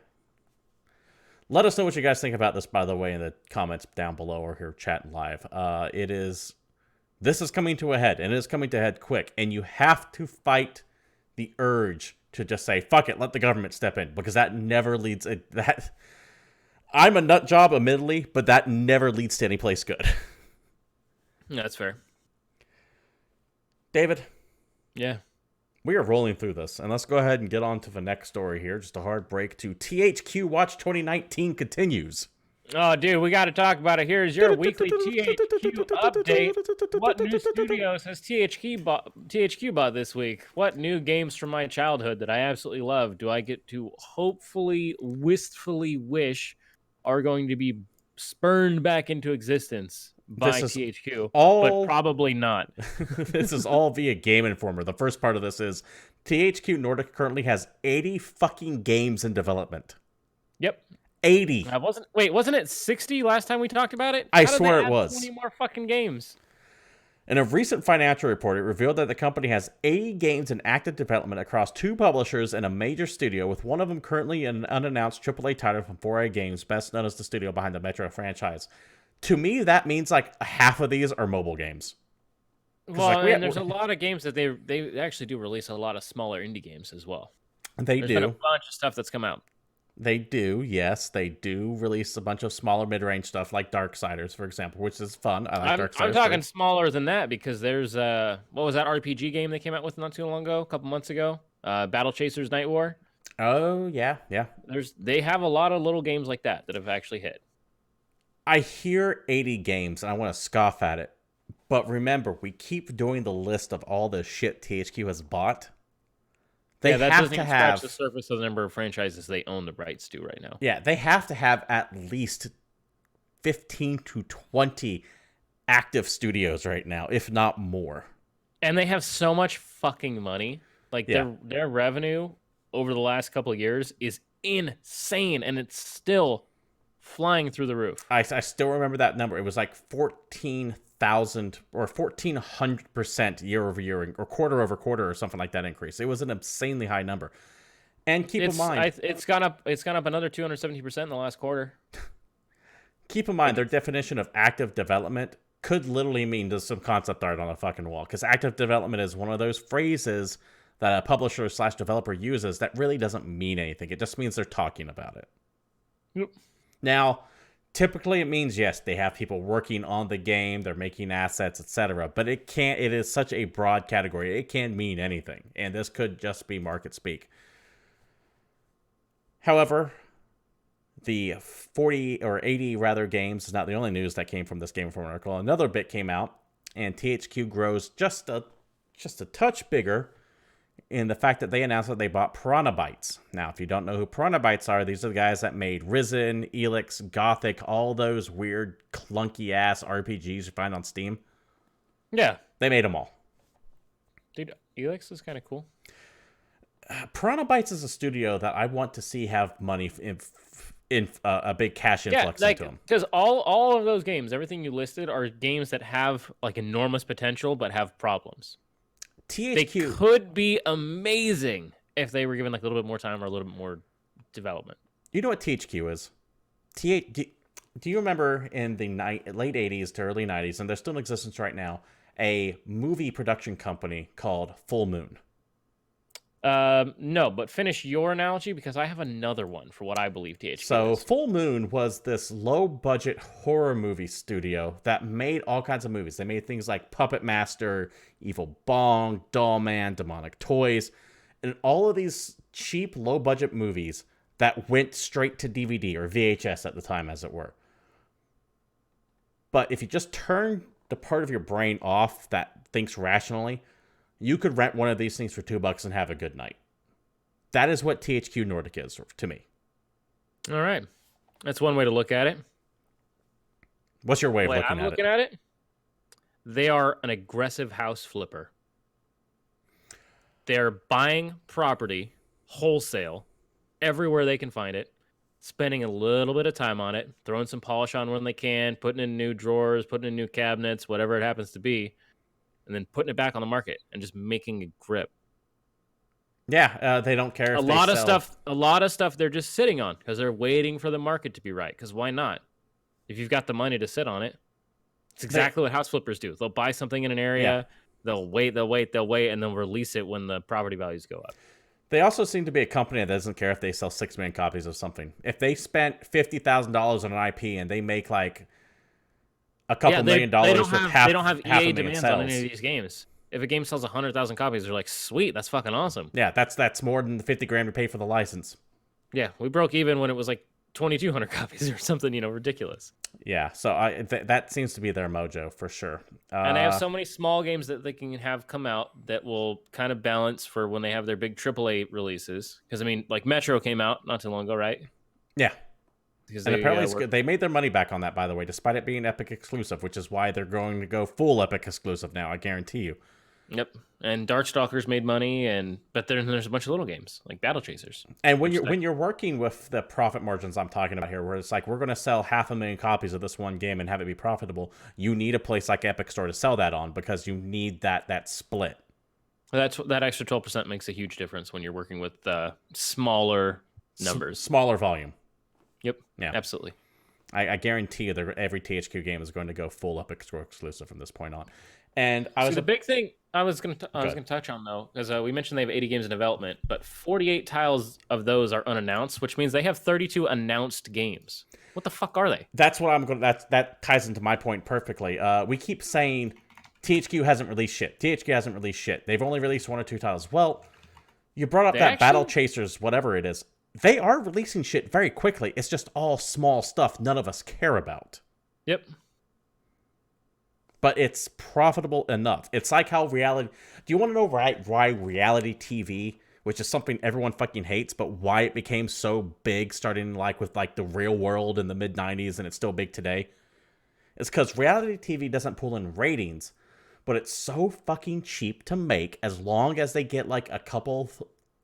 Let us know what you guys think about this, by the way, in the comments down below or here chatting live. It is This is coming to a head, and it is coming to a head quick. And you have to fight the urge to just say, fuck it, let the government step in. Because that never leads... I'm a nut job, admittedly, but that never leads to any place good. That's fair. David? Yeah. We are rolling through this, and let's go ahead and get on to the next story here. Just a hard break to THQ Watch 2019 continues. Oh, dude, we got to talk about it. Here's your weekly THQ update. What new studios has THQ bought this week? What new games from my childhood that I absolutely love do I get to hopefully, wistfully wish are going to be spurned back into existence by THQ, but probably not. This is all via Game Informer. The first part of this is THQ Nordic currently has 80 fucking games in development. Yep. 80. Wasn't it 60 last time we talked about it? I swear it was. 20 more fucking games. In a recent financial report, it revealed that the company has 80 games in active development across 2 publishers and a major studio, with one of them currently an unannounced AAA title from 4A Games, best known as the studio behind the Metro franchise. To me, that means like half of these are mobile games. Well, and there's a lot of games that they actually do release a lot of smaller indie games as well. There's been a bunch of stuff that's come out. They do, yes. They do release a bunch of smaller mid-range stuff like Darksiders, for example, which is fun. I like Darksiders. I'm talking smaller than that because there's what was that RPG game they came out with not too long ago, a couple months ago? Battle Chasers Night War. Oh, yeah. They have a lot of little games like that have actually hit. I hear 80 games and I want to scoff at it. But remember, we keep doing the list of all the shit THQ has bought. That doesn't even scratch the surface of the number of franchises they own the rights to right now. Yeah, they have to have at least 15 to 20 active studios right now, if not more. And they have so much fucking money. Like, their revenue over the last couple of years is insane, and it's still flying through the roof. I still remember that number. It was like 14,000 or 1,400% year over year, or quarter over quarter, or something like that increase. It was an insanely high number. And keep in mind, it's gone up another 270% in the last quarter. Keep in mind, their definition of active development could literally mean there's some concept art on a fucking wall, because active development is one of those phrases that a publisher / developer uses that really doesn't mean anything. It just means they're talking about it. Yep. Now, typically it means, yes, they have people working on the game, they're making assets, etc. But it is such a broad category. It can mean anything. And this could just be market speak. However, the 40 or 80 rather games is not the only news that came from this Game Informer article. Another bit came out, and THQ grows just a touch bigger in the fact that they announced that they bought Piranha Bytes. Now, if you don't know who Piranha Bytes are, these are the guys that made Risen, Elix, Gothic, all those weird, clunky-ass RPGs you find on Steam. Yeah. They made them all. Dude, Elix is kind of cool. Piranha Bytes is a studio that I want to see have money in a big cash influx into them. Because all of those games, everything you listed, are games that have like enormous potential but have problems. THQ, they could be amazing if they were given like a little bit more time or a little bit more development. You know what THQ is? Do you remember in the late 80s to early 90s, and they're still in existence right now, a movie production company called Full Moon? No, but finish your analogy because I have another one for what I believe THQ So is. Full Moon was this low-budget horror movie studio that made all kinds of movies. They made things like Puppet Master, Evil Bong, Doll Man, Demonic Toys, and all of these cheap, low-budget movies that went straight to DVD or VHS at the time, as it were. But if you just turn the part of your brain off that thinks rationally, you could rent one of these things for $2 and have a good night. That is what THQ Nordic is to me. All right. That's one way to look at it. What's your way of looking I'm at it? looking at it? They are an aggressive house flipper. They're buying property wholesale everywhere they can find it, spending a little bit of time on it, throwing some polish on when they can, putting in new drawers, putting in new cabinets, whatever it happens to be, and then putting it back on the market and just making a grip. Yeah, they don't care if a lot of stuff they're just sitting on because they're waiting for the market to be right. Because why not? If you've got the money to sit on it. It's exactly what house flippers do. They'll buy something in an area, they'll wait, and then release it when the property values go up. They also seem to be a company that doesn't care if they sell 6 million copies of something. If they spent $50,000 on an IP and they make like a couple $1 million with half, they don't have half EA a million demands sales on any of these games. If a game sells 100,000 copies, they're like, sweet, that's fucking awesome. Yeah, that's more than the $50,000 we pay for the license. Yeah, we broke even when it was like 2,200 copies or something, ridiculous. Yeah, so that seems to be their mojo for sure. And they have so many small games that they can have come out that will kind of balance for when they have their big AAA releases. Because, I mean, like Metro came out not too long ago, right? Yeah. Because and apparently they made their money back on that, by the way, despite it being Epic exclusive, which is why they're going to go full Epic exclusive now, I guarantee you. Yep, and Darkstalkers made money, but then there's a bunch of little games like Battle Chasers. And when you're working with the profit margins I'm talking about here, where it's like we're going to sell 500,000 copies of this one game and have it be profitable, you need a place like Epic Store to sell that on because you need that split. That extra 12% makes a huge difference when you're working with smaller numbers, smaller volume. Yep, yeah, absolutely. I guarantee you that every THQ game is going to go full Epic Store exclusive from this point on. And the big thing I was going to touch on, though, because we mentioned they have 80 games in development, but 48 titles of those are unannounced, which means they have 32 announced games. What the fuck are they? That's what I'm going to... That ties into my point perfectly. We keep saying THQ hasn't released shit. THQ hasn't released shit. They've only released 1 or 2 titles. Well, you brought up Battle Chasers, whatever it is. They are releasing shit very quickly. It's just all small stuff none of us care about. Yep. But it's profitable enough. It's like how reality... Do you want to know why reality TV, which is something everyone fucking hates, but why it became so big starting with The Real World in the mid-90s and it's still big today? It's because reality TV doesn't pull in ratings, but it's so fucking cheap to make. As long as they get a couple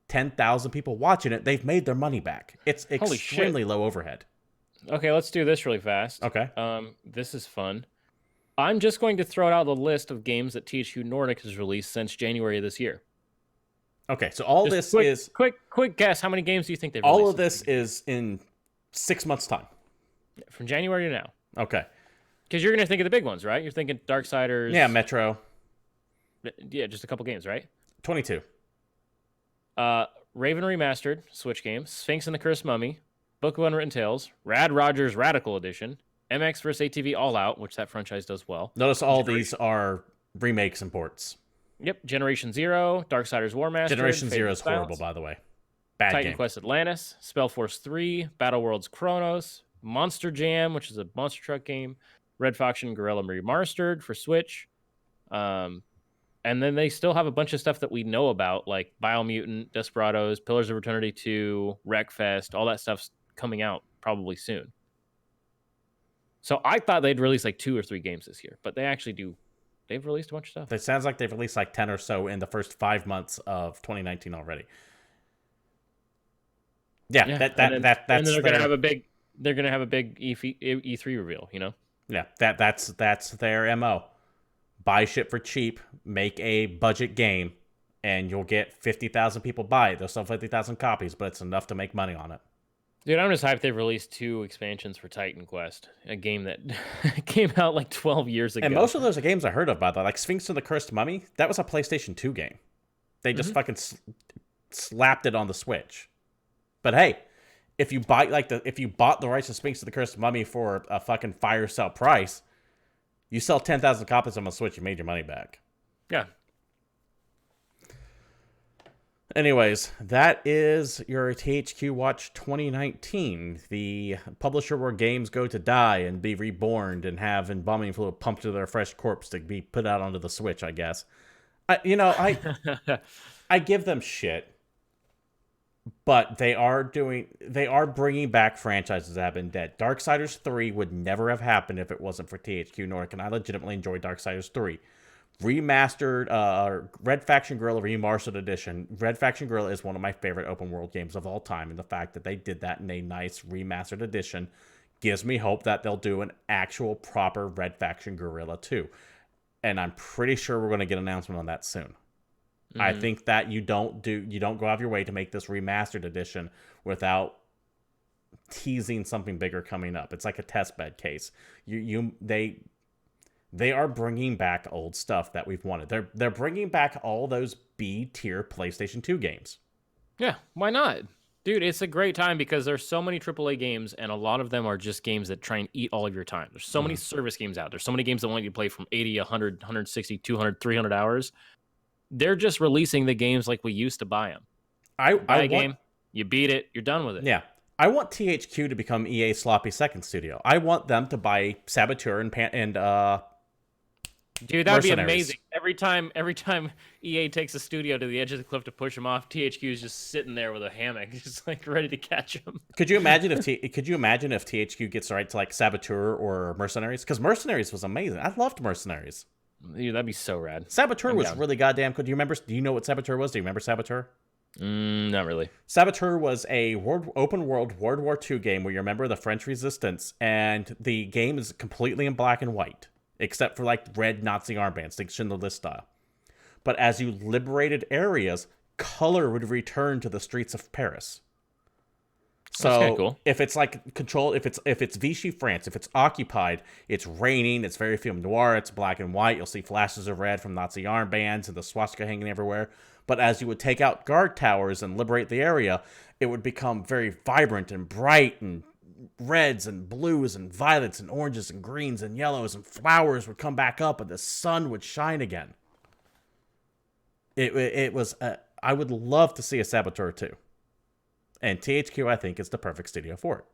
10,000 people watching it, they've made their money back. It's extremely low overhead. Okay, let's do this really fast. Okay. This is fun. I'm just going to throw out the list of games that THQ Nordic has released since January of this year. Okay, so all just this is... Quick guess, how many games do you think they've released? All of this is in 6 months' time. From January to now. Okay. Because you're going to think of the big ones, right? You're thinking Darksiders... Yeah, Metro. Yeah, just a couple games, right? 22. Raven Remastered, Switch game. Sphinx and the Cursed Mummy. Book of Unwritten Tales. Rad Rogers Radical Edition. MX vs. ATV All Out, which that franchise does well. Notice all these are remakes and ports. Yep. Generation Zero, Darksiders War Master. Generation Zero is horrible, by the way. Bad Titan game. Quest Atlantis, Spellforce 3, Battle Worlds Chronos, Monster Jam, which is a monster truck game, Red Faction Guerrilla Remastered for Switch. And then they still have a bunch of stuff that we know about, like Biomutant, Desperados, Pillars of Eternity 2, Wreckfest, all that stuff's coming out probably soon. So I thought they'd release 2 or 3 games this year, but they actually do. They've released a bunch of stuff. It sounds like they've released 10 or so in the first 5 months of 2019 already. Yeah. That's. And then they're gonna have a big. They're gonna have a big E3 reveal. Yeah. That's their MO. Buy shit for cheap, make a budget game, and you'll get 50,000 people buy it. They'll sell 50,000 copies, but it's enough to make money on it. Dude, I'm just hyped they've released 2 expansions for Titan Quest, a game that came out 12 years ago. And most of those are games I heard of, by the way. Like Sphinx and the Cursed Mummy, that was a PlayStation 2 game. They just fucking slapped it on the Switch. But hey, if you buy if you bought the rights to Sphinx and the Cursed Mummy for a fucking fire sale price, you sell 10,000 copies on the Switch, you made your money back. Yeah. Anyways, that is your THQ Watch 2019, the publisher where games go to die and be reborn and have embalming fluid pumped to their fresh corpse to be put out onto the Switch, I guess. I give them shit, but they are bringing back franchises that have been dead. Darksiders 3 would never have happened if it wasn't for THQ Nordic, and I legitimately enjoyed Darksiders 3. Remastered, Red Faction Guerrilla Remastered Edition. Red Faction Guerrilla is one of my favorite open world games of all time, and the fact that they did that in a nice remastered edition gives me hope that they'll do an actual proper Red Faction Guerrilla 2. And I'm pretty sure we're going to get an announcement on that soon. Mm-hmm. I think that you don't go out of your way to make this remastered edition without teasing something bigger coming up. It's like a test bed case. They are bringing back old stuff that we've wanted. They're bringing back all those B tier PlayStation 2 games. Yeah, why not? Dude, it's a great time because there's so many AAA games, and a lot of them are just games that try and eat all of your time. There's so many service games out. There's so many games that want you to play from 80, 100, 160, 200, 300 hours. They're just releasing the games like we used to buy them. I buy a want, game, you beat it, you're done with it. Yeah. I want THQ to become EA's sloppy second studio. I want them to buy Saboteur and Dude, that would be amazing. Every time EA takes a studio to the edge of the cliff to push them off, THQ is just sitting there with a hammock, just like ready to catch them. Could you imagine if THQ gets the right to like Saboteur or Mercenaries? Because Mercenaries was amazing. I loved Mercenaries. Dude, that'd be so rad. Saboteur was really goddamn good. Do you know what Saboteur was? Do you remember Saboteur? Not really. Saboteur was a open world World War II game where you're a member of the French Resistance, and the game is completely in black and white, except for like red Nazi armbands, like Schindler's style. But as you liberated areas, color would return to the streets of Paris. So that's kinda cool. If it's like if it's Vichy France, if it's occupied, it's raining, it's very film noir, it's black and white. You'll see flashes of red from Nazi armbands and the swastika hanging everywhere. But as you would take out guard towers and liberate the area, it would become very vibrant and bright, and reds and blues and violets and oranges and greens and yellows, and flowers would come back up and the sun would shine again. It was I would love to see a Saboteur 2. And THQ, I think, is the perfect studio for it.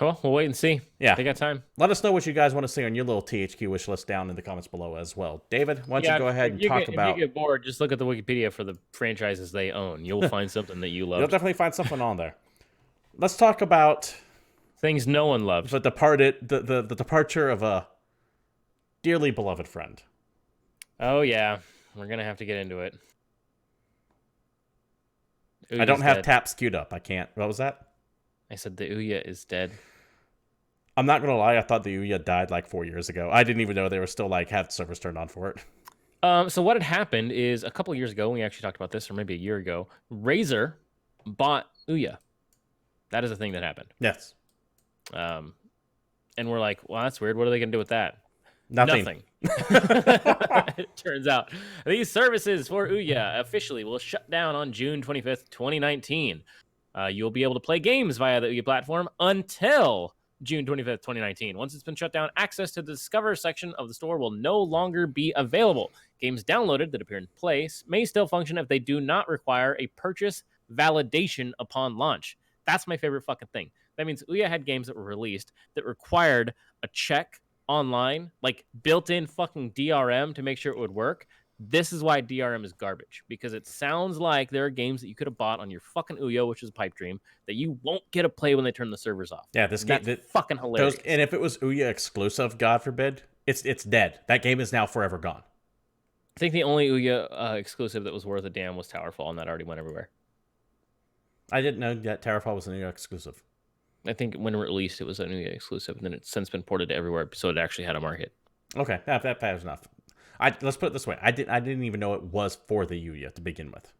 Well, we'll wait and see. Yeah. They got time. Let us know what you guys want to see on your little THQ wish list down in the comments below as well. David, why don't you go ahead and talk about... If you get bored, just look at the Wikipedia for the franchises they own. You'll find something that you love. You'll definitely find something on there. Let's talk about... things no one loves. The departure of a dearly beloved friend. Oh, yeah. We're going to have to get into it. I don't have taps queued up. I can't. What was that? I said the OUYA is dead. I'm not going to lie. I thought the OUYA died like 4 years ago. I didn't even know they were still like had servers turned on for it. So what had happened is a couple years ago, we actually talked about this, or maybe a year ago, Razer bought OUYA. That is a thing that happened. Yes. And we're like, well, that's weird. What are they going to do with that? Nothing. It turns out these services for OUYA officially will shut down on June 25th, 2019. You'll be able to play games via the OUYA platform until June 25th, 2019. Once it's been shut down, access to the Discover section of the store will no longer be available. Games downloaded that appear in place may still function if they do not require a purchase validation upon launch. That's my favorite fucking thing. That means OUYA had games that were released that required a check online, like built-in fucking DRM to make sure it would work. This is why DRM is garbage, because it sounds like there are games that you could have bought on your fucking OUYA, which is a pipe dream, that you won't get to play when they turn the servers off. Yeah, this game that's fucking hilarious. And if it was OUYA exclusive, God forbid, it's dead. That game is now forever gone. I think the only OUYA exclusive that was worth a damn was Towerfall, and that already went everywhere. I didn't know that Towerfall was an OUYA exclusive. I think when released, it was an OUYA exclusive, and then it's since been ported to everywhere, so it actually had a market. Okay, that is enough. Let's put it this way: I didn't even know it was for the OUYA to begin with.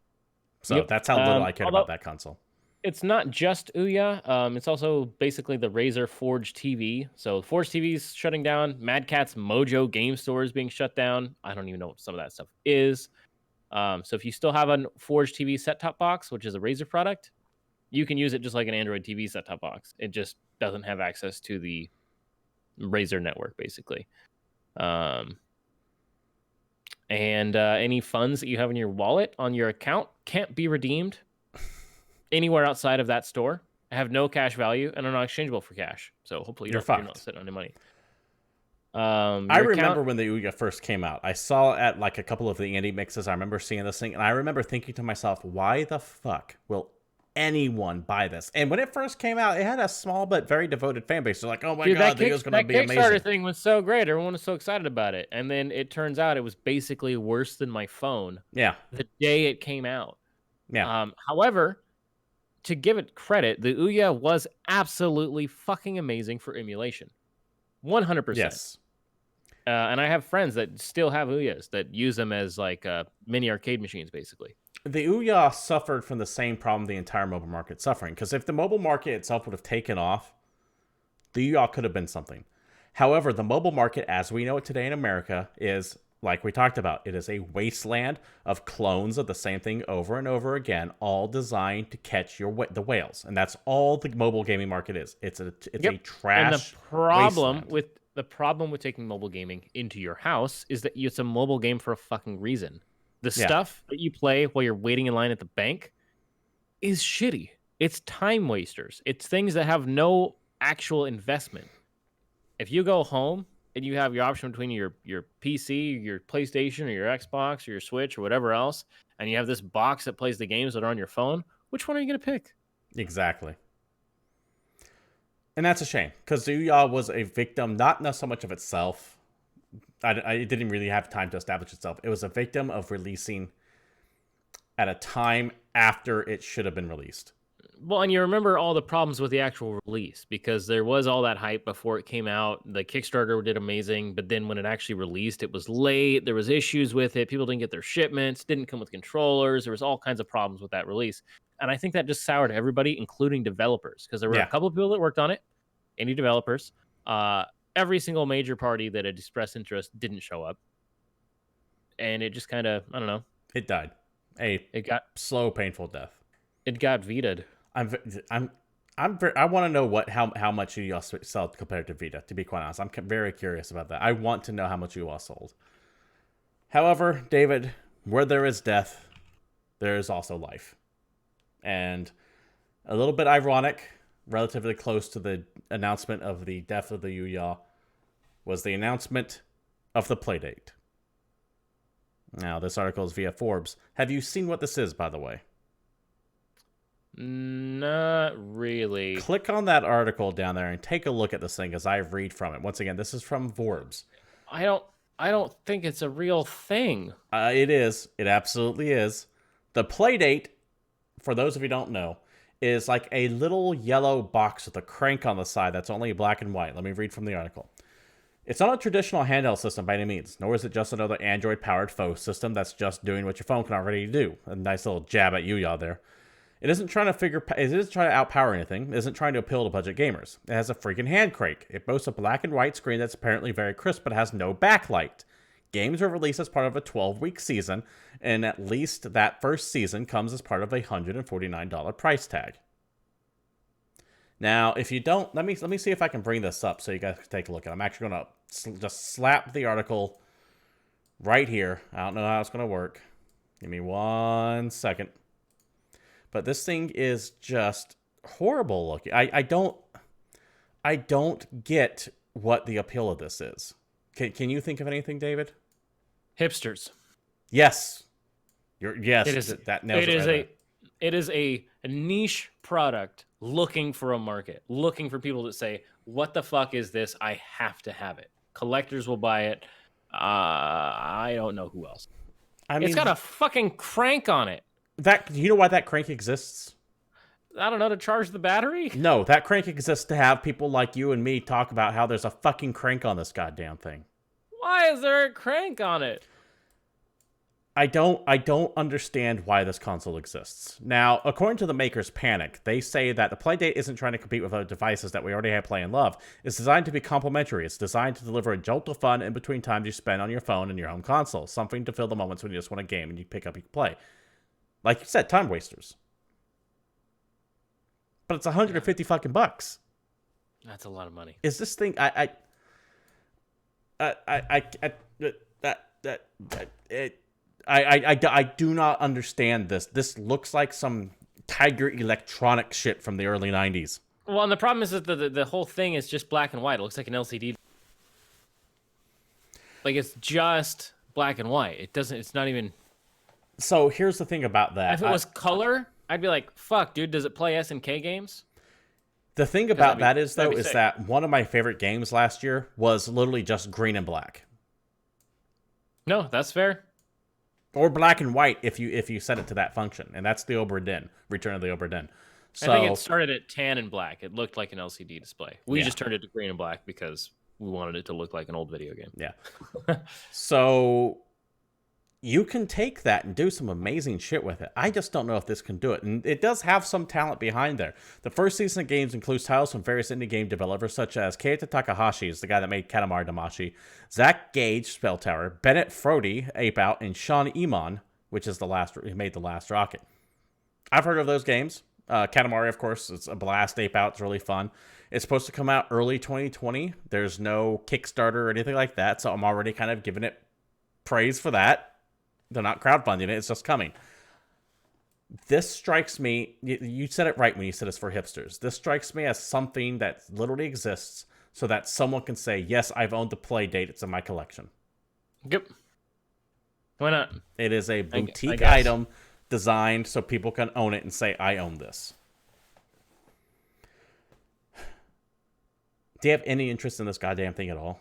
So that's how little I cared about that console. It's not just OUYA. It's also basically the Razer Forge TV. So Forge TV's shutting down. Mad Catz Mojo Game Store is being shut down. I don't even know what some of that stuff is. So if you still have a Forge TV set-top box, which is a Razer product, you can use it just like an Android TV set-top box. It just doesn't have access to the Razer network, basically. And any funds that you have in your wallet on your account can't be redeemed anywhere outside of that store. I have no cash value and are not exchangeable for cash. So hopefully you're not sitting on any money. I remember when the OUYA first came out. I saw it at like a couple of the indie mixes. I remember seeing this thing, and I remember thinking to myself, why the fuck will anyone buy this? And when it first came out, it had a small but very devoted fan base. They're like, oh my god, the video's going to be amazing. That Kickstarter thing was so great. Everyone was so excited about it. And then it turns out it was basically worse than my phone. Yeah. The day it came out. Yeah. However, to give it credit, the OUYA was absolutely fucking amazing for emulation. 100%. Yes. And I have friends that still have OUYAs that use them as like mini arcade machines, basically. The OUYA suffered from the same problem the entire mobile market suffering. Because if the mobile market itself would have taken off, the OUYA could have been something. However, the mobile market, as we know it today in America, is like we talked about. It is a wasteland of clones of the same thing over and over again, all designed to catch the whales, and that's all the mobile gaming market is. It's a And the trash problem wasteland. with taking mobile gaming into your house is that it's a mobile game for a fucking reason. The Yeah, stuff that you play while you're waiting in line at the bank is shitty. It's time wasters. It's things that have no actual investment. If you go home and you have your option between your PC, your PlayStation, or your Xbox, or your Switch, or whatever else, and you have this box that plays the games that are on your phone, which one are you going to pick? exactly. And that's a shame because OUYA was a victim, not so much of itself. It didn't really have time to establish itself. It was a victim of releasing at a time after it should have been released. Well, and you remember all the problems with the actual release because there was all that hype before it came out. The Kickstarter did amazing, but then when it actually released, it was late. There was issues with it. People didn't get their shipments, didn't come with controllers. There was all kinds of problems with that release. And I think that just soured everybody, including developers, because there were a couple of people that worked on it, indie developers. Every single major party that had expressed interest didn't show up. And it just kind of, I don't know. It died. It got slow, painful death. It got vetoed. I want to know how much you sell compared to Vita. To be quite honest, I'm very curious about that. I want to know how much you all sold. However, David, where there is death, there is also life, and a little bit ironic, relatively close to the announcement of the death of the OUYA, was the announcement of the Playdate. Now, this article is via Forbes. Have you seen what this is, by the way? Not really. Click on that article down there and take a look at this thing as I read from it. Once again, this is from Forbes. I don't think it's a real thing. It is. It absolutely is. The Playdate, for those of you who don't know, is like a little yellow box with a crank on the side that's only black and white. Let me read from the article. It's not a traditional handheld system by any means, nor is it just another Android-powered faux system that's just doing what your phone can already do. A nice little jab at OUYA there. It isn't trying to outpower anything. It isn't trying to appeal to budget gamers. It has a freaking hand crank. It boasts a black and white screen that's apparently very crisp, but has no backlight. Games are released as part of a 12-week season, and at least that first season comes as part of a $149 price tag. Now, if you don't, let me see if I can bring this up so you guys can take a look at it. I'm actually going to just slap the article right here. I don't know how it's going to work. Give me 1 second. But this thing is just horrible looking. I don't get what the appeal of this is. Can you think of anything, David? Hipsters. Yes. Yes. That nails it. It is a niche product looking for a market, looking for people that say, "What the fuck is this? I have to have it." Collectors will buy it. I don't know who else. I mean, it's got a fucking crank on it. You know why that crank exists? I don't know, to charge the battery? No, that crank exists to have people like you and me talk about how there's a fucking crank on this goddamn thing. Why is there a crank on it? I don't understand why this console exists. Now, according to the makers Panic, they say that the Playdate isn't trying to compete with other devices that we already have play and love. It's designed to be complementary. It's designed to deliver a jolt of fun in between times you spend on your phone and your home console. Something to fill the moments when you just want a game and you pick up and play. Like you said, time wasters. But it's 150 fucking bucks. That's a lot of money. Is this thing? I do not understand this. This looks like some Tiger Electronic shit from the early 90s. Well, and the problem is that the whole thing is just black and white. It looks like an LCD. Like, it's just black and white. It's not even... So here's the thing about that. If it was color, I'd be like, fuck, dude, does it play SNK games? The thing about that is, though, is that one of my favorite games last year was literally just green and black. No, that's fair. Or black and white if you set it to that function. And that's the Obra Dinn, Return of the Obra Dinn. So, I think it started at tan and black. It looked like an LCD display. We just turned it to green and black because we wanted it to look like an old video game. Yeah. So... you can take that and do some amazing shit with it. I just don't know if this can do it. And it does have some talent behind there. The first season of games includes titles from various indie game developers such as Keita Takahashi, is the guy that made Katamari Damacy, Zach Gage, Spell Tower, Bennett Frody, Ape Out, and Sean Iman, which is who made The Last Rocket. I've heard of those games. Katamari, of course, it's a blast. Ape Out, it's really fun. It's supposed to come out early 2020. There's no Kickstarter or anything like that, so I'm already kind of giving it praise for that. They're not crowdfunding it. It's just coming. This strikes me. You said it right when you said it's for hipsters. This strikes me as something that literally exists so that someone can say, yes, I've owned the Playdate. It's in my collection. Yep. Why not? It is a boutique item designed so people can own it and say, I own this. Do you have any interest in this goddamn thing at all?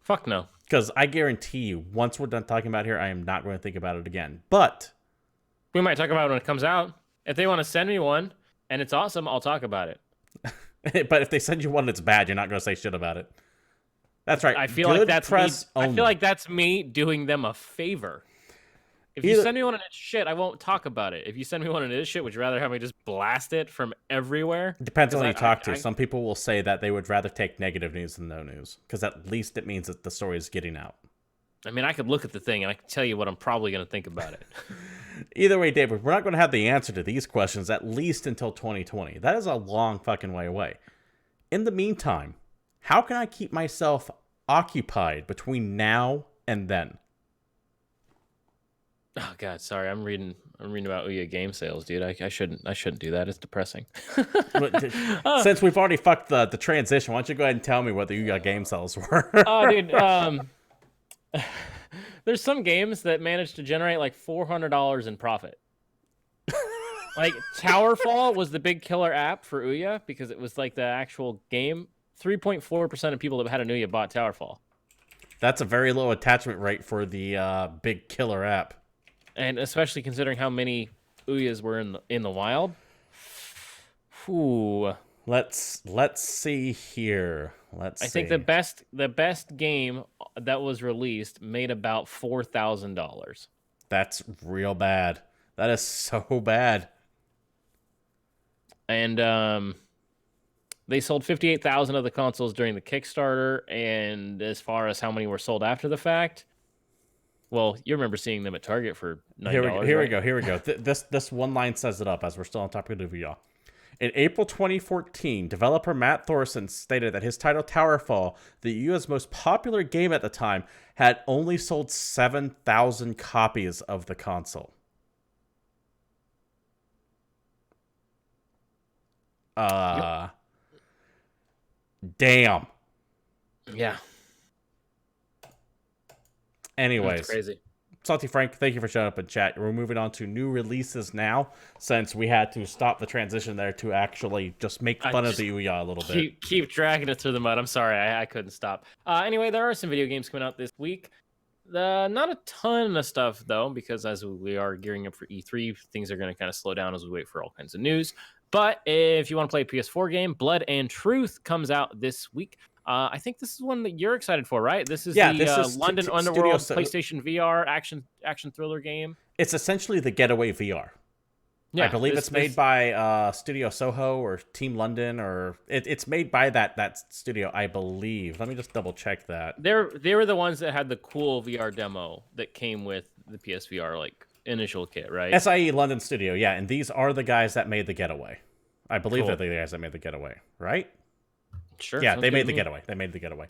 Fuck no. Because I guarantee you, once we're done talking about it here, I am not going to think about it again. But we might talk about it when it comes out. If they want to send me one and it's awesome, I'll talk about it. But if they send you one that's bad, you're not going to say shit about it. That's right. I feel like that's me doing them a favor. If you send me one and it's shit, I won't talk about it. If you send me one and it is shit, would you rather have me just blast it from everywhere? Depends on who you talk to. Some people will say that they would rather take negative news than no news, because at least it means that the story is getting out. I mean, I could look at the thing and I can tell you what I'm probably going to think about it. Either way, David, we're not going to have the answer to these questions at least until 2020. That is a long fucking way away. In the meantime, how can I keep myself occupied between now and then? Oh God, sorry. I'm reading about OUYA game sales, dude. I shouldn't do that. It's depressing. Since we've already fucked the transition, why don't you go ahead and tell me what the OUYA game sales were? Oh, dude. There's some games that managed to generate like $400 in profit. Like Towerfall was the big killer app for OUYA because it was like the actual game. 3.4% of people that had an OUYA bought Towerfall. That's a very low attachment rate for the big killer app. And especially considering how many OUYAs were in the wild. Ooh. Let's see here. I think the best game that was released made about $4,000. That's real bad. That is so bad. And they sold 58,000 of the consoles during the Kickstarter, and as far as how many were sold after the fact, well, you remember seeing them at Target for $9. Here we go. This one line says it up as we're still on topic of VR. In April 2014, developer Matt Thorson stated that his title Towerfall, the US's most popular game at the time, had only sold 7,000 copies of the console. Damn. Yeah. Anyways, that's crazy. Salty Frank, thank you for showing up in chat. We're moving on to new releases now, since we had to stop the transition there to actually just make fun of the OUYA a little bit. Keep dragging it through the mud. I'm sorry, I couldn't stop. Anyway, there are some video games coming out this week. Not a ton of stuff, though, because as we are gearing up for E3, things are going to kind of slow down as we wait for all kinds of news. But if you want to play a PS4 game, Blood and Truth comes out this week. I think this is one that you're excited for, right? This is the London Underworld PlayStation VR action thriller game. It's essentially the Getaway VR. Yeah, I believe it's made by Studio Soho or Team London, or it's made by that studio, I believe. Let me just double check that. They were the ones that had the cool VR demo that came with the PSVR like initial kit, right? SIE London Studio, yeah, and these are the guys that made the Getaway. I believe they're the guys that made the Getaway, right? Sure. Yeah, they made the Getaway. They made the Getaway.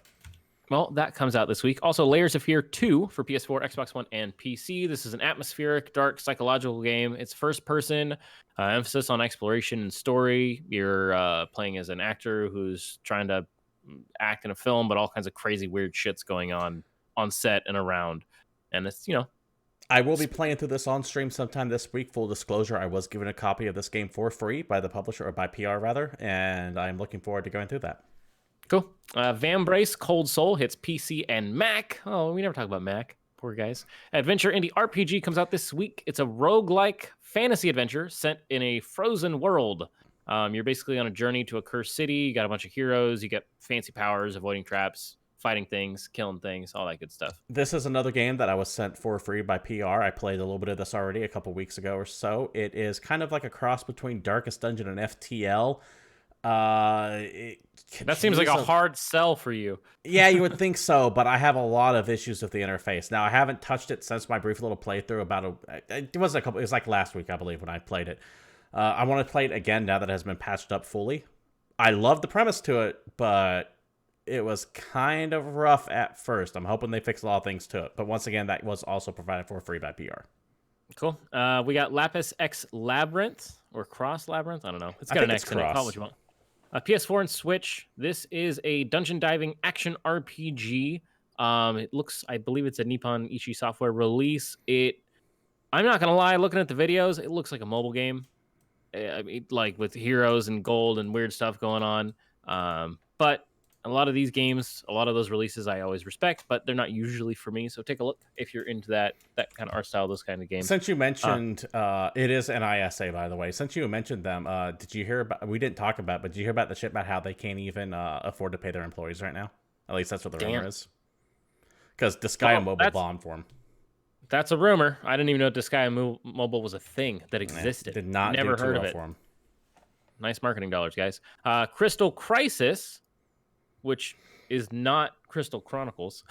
Well, that comes out this week. Also, Layers of Fear 2 for PS4, Xbox One, and PC. This is an atmospheric, dark, psychological game. It's first person, emphasis on exploration and story. You're playing as an actor who's trying to act in a film, but all kinds of crazy, weird shit's going on set and around. And it's, I will be playing through this on stream sometime this week. Full disclosure, I was given a copy of this game for free by the publisher, or by PR rather, and I'm looking forward to going through that. Cool. Vambrace Cold Soul hits PC and Mac. Oh, we never talk about Mac. Poor guys. Adventure Indie RPG comes out this week. It's a roguelike fantasy adventure set in a frozen world. You're basically on a journey to a cursed city. You got a bunch of heroes. You get fancy powers, avoiding traps, fighting things, killing things, all that good stuff. This is another game that I was sent for free by PR. I played a little bit of this already a couple weeks ago or so. It is kind of like a cross between Darkest Dungeon and FTL. That seems like a hard sell for you. Yeah, you would think so, but I have a lot of issues with the interface. Now, I haven't touched it since my brief little playthrough. It was like last week, I believe, when I played it. I want to play it again now that it has been patched up fully. I love the premise to it, but it was kind of rough at first. I'm hoping they fix a lot of things to it. But once again, that was also provided for free by PR. Cool. We got Lapis X Labyrinth or Cross Labyrinth. I don't know. It's got an X in it. Call it what you want. PS4 and Switch. This is a dungeon diving action RPG. It looks, I believe it's a Nippon Ichi Software release. I'm not gonna lie, looking at the videos, it looks like a mobile game. I mean, like with heroes and gold and weird stuff going on. But a lot of these games, a lot of those releases I always respect, but they're not usually for me. So take a look if you're into that kind of art style, those kind of games. Since you mentioned, it is an ISA, by the way. Since you mentioned them, did you hear about, we didn't talk about, but did you hear about the shit about how they can't even afford to pay their employees right now? At least that's what the rumor is. Because Disgaea Mobile bombed for them. That's a rumor. I didn't even know Disgaea Mobile was a thing that existed. Did not Never do heard too of well it. For them. Nice marketing dollars, guys. Crystal Crisis, which is not Crystal Chronicles,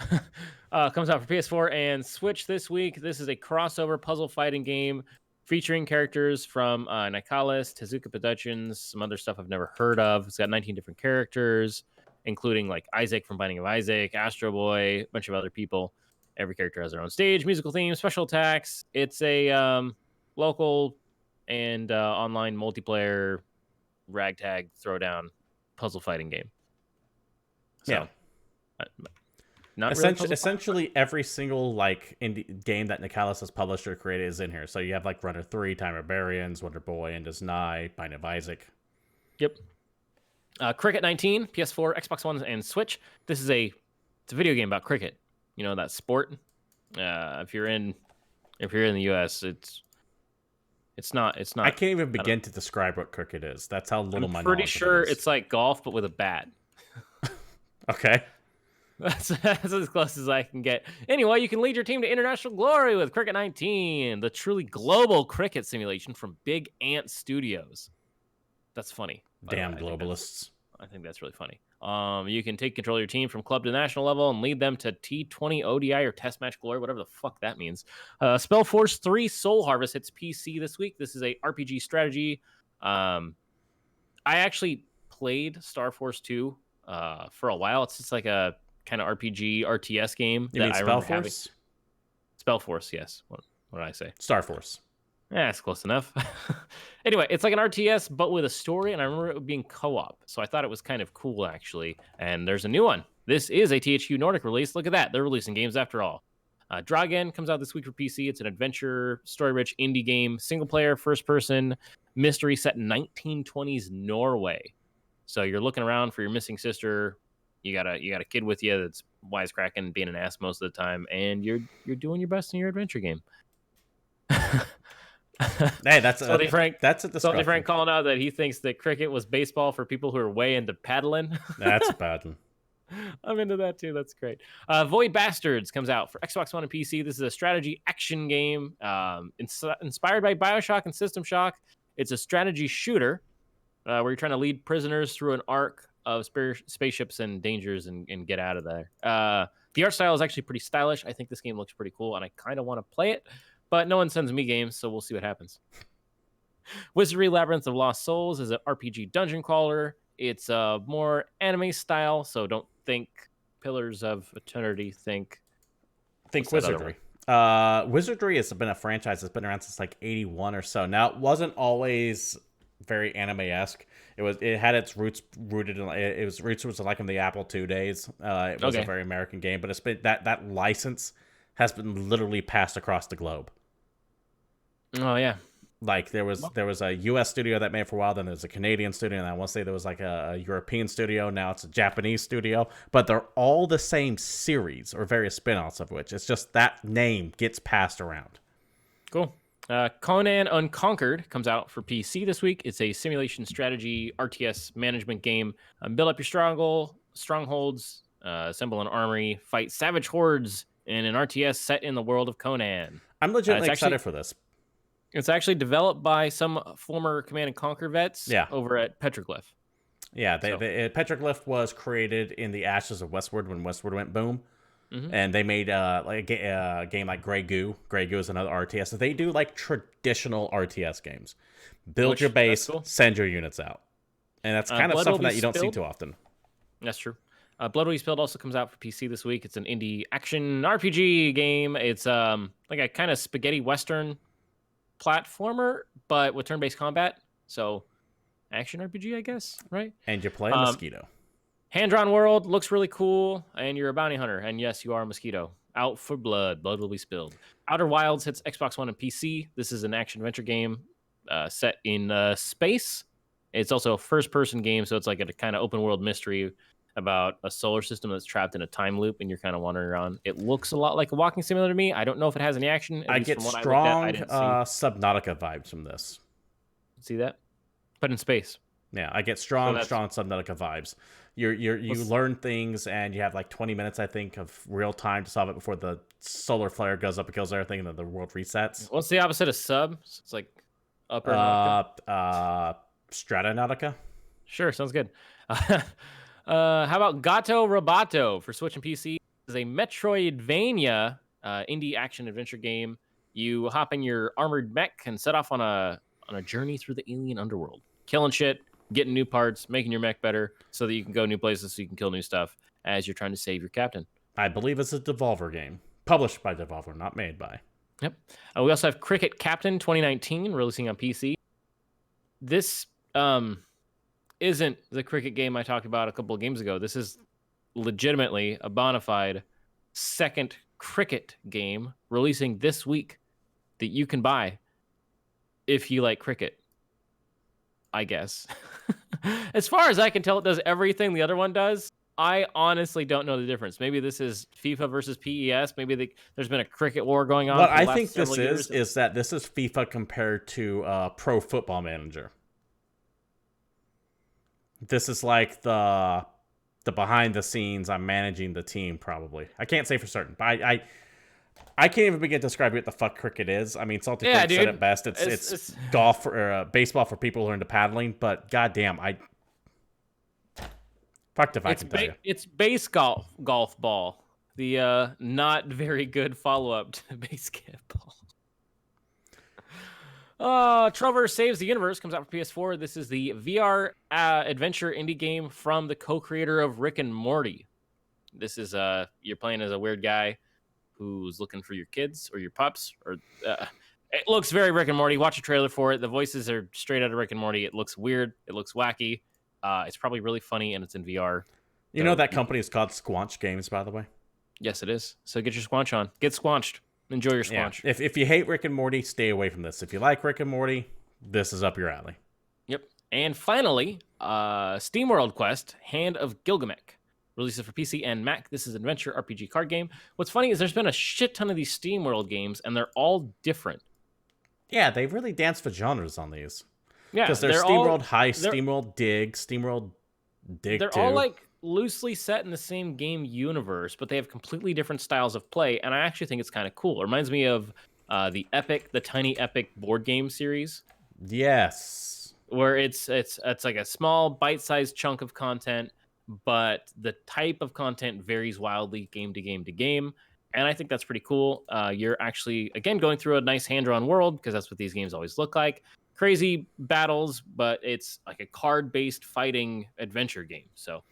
comes out for PS4 and Switch this week. This is a crossover puzzle fighting game featuring characters from Nicalis, Tezuka Productions, some other stuff I've never heard of. It's got 19 different characters, including like Isaac from Binding of Isaac, Astro Boy, a bunch of other people. Every character has their own stage, musical theme, special attacks. It's a local and online multiplayer ragtag throwdown puzzle fighting game. So, yeah. Not essentially every single like indie game that Nicalis has published or created is in here. So you have like Runner 3, Time of Barbarians, Wonder Boy, and Disney, Binding of Isaac. Yep. Cricket 19, PS4, Xbox One, and Switch. It's a video game about cricket. You know, that sport. If you're in the US, it's not. I can't even begin to describe what cricket is. That's how little my knowledge. I'm pretty sure it's like golf, but with a bat. Okay. That's as close as I can get. Anyway, you can lead your team to international glory with Cricket 19, the truly global cricket simulation from Big Ant Studios. That's funny. Damn globalists. I think that's really funny. You can take control of your team from club to national level and lead them to T20 ODI or Test Match Glory, whatever the fuck that means. Spellforce 3 Soul Harvest hits PC this week. This is a RPG strategy. I actually played Star Force 2 for a while. It's just like a kind of RPG RTS game. You mean Spellforce? Spellforce, yes. What did I say? Star Force. Yeah, it's close enough. Anyway, it's like an RTS, but with a story, and I remember it being co-op, so I thought it was kind of cool, actually. And there's a new one. This is a THQ Nordic release. Look at that. They're releasing games after all. Dragon comes out this week for PC. It's an adventure, story-rich indie game, single-player, first-person, mystery set in 1920s Norway. So you're looking around for your missing sister. You got a kid with you that's wisecracking, being an ass most of the time, and you're doing your best in your adventure game. Hey, that's Frank. That's a discussion. Frank calling out that he thinks that cricket was baseball for people who are way into paddling. That's a bad one. I'm into that too. That's great. Void Bastards comes out for Xbox One and PC. This is a strategy action game inspired by BioShock and System Shock. It's a strategy shooter where you're trying to lead prisoners through an arc of spaceships and dangers and get out of there. The art style is actually pretty stylish. I think this game looks pretty cool, and I kind of want to play it. But no one sends me games, so we'll see what happens. Wizardry Labyrinth of Lost Souls is an RPG dungeon crawler. It's more anime style, so don't think Pillars of Eternity. Think Wizardry. Wizardry has been a franchise that's been around since like 81 or so. Now, it wasn't always very anime-esque. It had its roots rooted in was like in the Apple II days. It was a very American game, but it's been that license has been literally passed across the globe. Oh yeah, like there was a U.S. studio that made it for a while. Then there's a Canadian studio, and I want to say there was like a European studio. Now it's a Japanese studio, but they're all the same series or various spin-offs of which it's just that name gets passed around. Cool. Conan Unconquered comes out for PC this week. It's a simulation strategy RTS management game. Build up your strongholds Assemble an army, fight savage hordes in an RTS set in the world of Conan. I'm legitimately excited for this. It's actually developed by some former Command and Conquer vets over at Petroglyph. Yeah, Petroglyph was created in the ashes of Westward when Westward went boom. And they made a game like Grey Goo. Grey Goo is another RTS. So they do like traditional RTS games. Build your base, cool. Send your units out. And that's kind of something that you don't see too often. That's true. Blood Will Be Spilled also comes out for PC this week. It's an indie action RPG game. It's like a kind of spaghetti western platformer, but with turn-based combat. So action RPG, I guess, right? And you play a mosquito. Hand-drawn world looks really cool, and you're a bounty hunter. And yes, you are a mosquito. Out for blood. Blood will be spilled. Outer Wilds hits Xbox One and PC. This is an action-adventure game set in space. It's also a first-person game, so it's like a kind of open-world mystery about a solar system that's trapped in a time loop, and you're kind of wandering around. It looks a lot like a walking simulator to me. I don't know if it has any action. I get strong Subnautica vibes from this. See that? But in space. Yeah, I get strong Subnautica vibes. You learn things, and you have like 20 minutes, I think, of real time to solve it before the solar flare goes up and kills everything, and then the world resets. What's the opposite of sub? It's like upper Stratonautica. Sure, sounds good. How about Gato Roboto for Switch and PC? It's a Metroidvania indie action adventure game. You hop in your armored mech and set off on a journey through the alien underworld, killing shit, getting new parts, making your mech better so that you can go new places so you can kill new stuff as you're trying to save your captain. I believe it's a Devolver game. Published by Devolver, not made by. Yep. We also have Cricket Captain 2019 releasing on PC. This isn't the cricket game I talked about a couple of games ago. This is legitimately a bona fide second cricket game releasing this week that you can buy if you like cricket, I guess. As far as I can tell, it does everything the other one does. I honestly don't know the difference. Maybe this is FIFA versus PES. Maybe there's been a cricket war going on. What I think this is that this is FIFA compared to Pro Football Manager. This is like the behind the scenes. I'm managing the team, probably. I can't say for certain, but I can't even begin to describe what the fuck cricket is. I mean, Salty Frank said it best. It's golf or baseball for people who are into paddling. But goddamn, fucked if I can tell you. It's base golf ball. The not very good follow up to basketball. Trover Saves the Universe comes out for PS4. This is the VR adventure indie game from the co-creator of Rick and Morty. This is you're playing as a weird guy who's looking for your kids or your pups. Or it looks very Rick and Morty. Watch a trailer for it. The voices are straight out of Rick and Morty. It looks weird. It looks wacky. It's probably really funny, and it's in VR. You know that company is called Squanch Games, by the way? Yes, it is. So get your squanch on. Get squanched. Enjoy your squanch. Yeah. If you hate Rick and Morty, stay away from this. If you like Rick and Morty, this is up your alley. Yep. And finally, SteamWorld Quest, Hand of Gilgamesh. Releases for PC and Mac. This is an adventure RPG card game. What's funny is there's been a shit ton of these SteamWorld games, and they're all different. Yeah, they really dance for genres on these. Yeah, because there's SteamWorld Heist, SteamWorld Dig, SteamWorld Dig 2. They're all like loosely set in the same game universe, but they have completely different styles of play, and I actually think it's kind of cool. It reminds me of the Tiny Epic board game series. Yes, where it's like a small bite-sized chunk of content, but the type of content varies wildly game to game to game, and I think that's pretty cool. You're actually again going through a nice hand-drawn world because that's what these games always look like. Crazy battles, but it's like a card-based fighting adventure game. So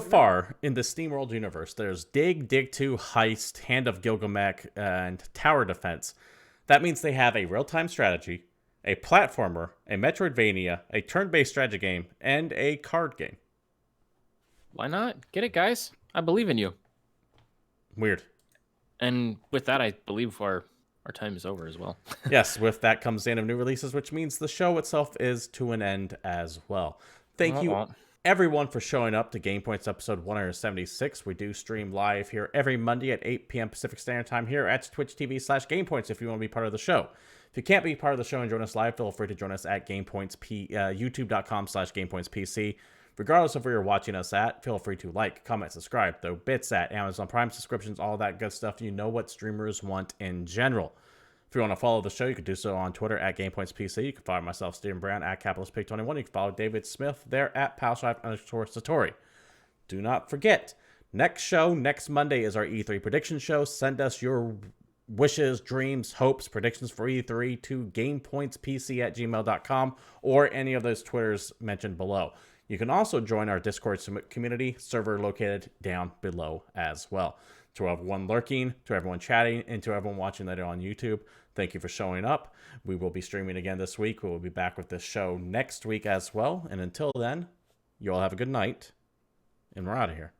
far in the SteamWorld universe, there's Dig, Dig 2, Heist, Hand of Gilgamesh, and Tower Defense. That means they have a real-time strategy, a platformer, a Metroidvania, a turn-based strategy game, and a card game. Why not? Get it, guys. I believe in you. Weird. And with that, I believe our time is over as well. Yes, with that comes the end of new releases, which means the show itself is to an end as well. Thank you, everyone, for showing up to GamePoints episode 176. We do stream live here every Monday at 8 p.m. Pacific Standard Time here at twitch.tv/GamePoints if you want to be part of the show. If you can't be part of the show and join us live, feel free to join us at GamePoints, youtube.com/GamePointsPC. Regardless of where you're watching us at, feel free to like, comment, subscribe, throw bits at Amazon Prime subscriptions, all that good stuff. You know what streamers want in general. If you want to follow the show, you can do so on Twitter at GamePoints PC. You can follow myself, Steven Brown, at CapitalistPig21. You can follow David Smith there at Palstrife_Satori. Do not forget, next show, next Monday, is our E3 prediction show. Send us your wishes, dreams, hopes, predictions for E3 to GamePointsPC@gmail.com or any of those Twitters mentioned below. You can also join our Discord community server located down below as well. To everyone lurking, to everyone chatting, and to everyone watching later on YouTube, thank you for showing up. We will be streaming again this week. We will be back with this show next week as well. And until then, you all have a good night, and we're out of here.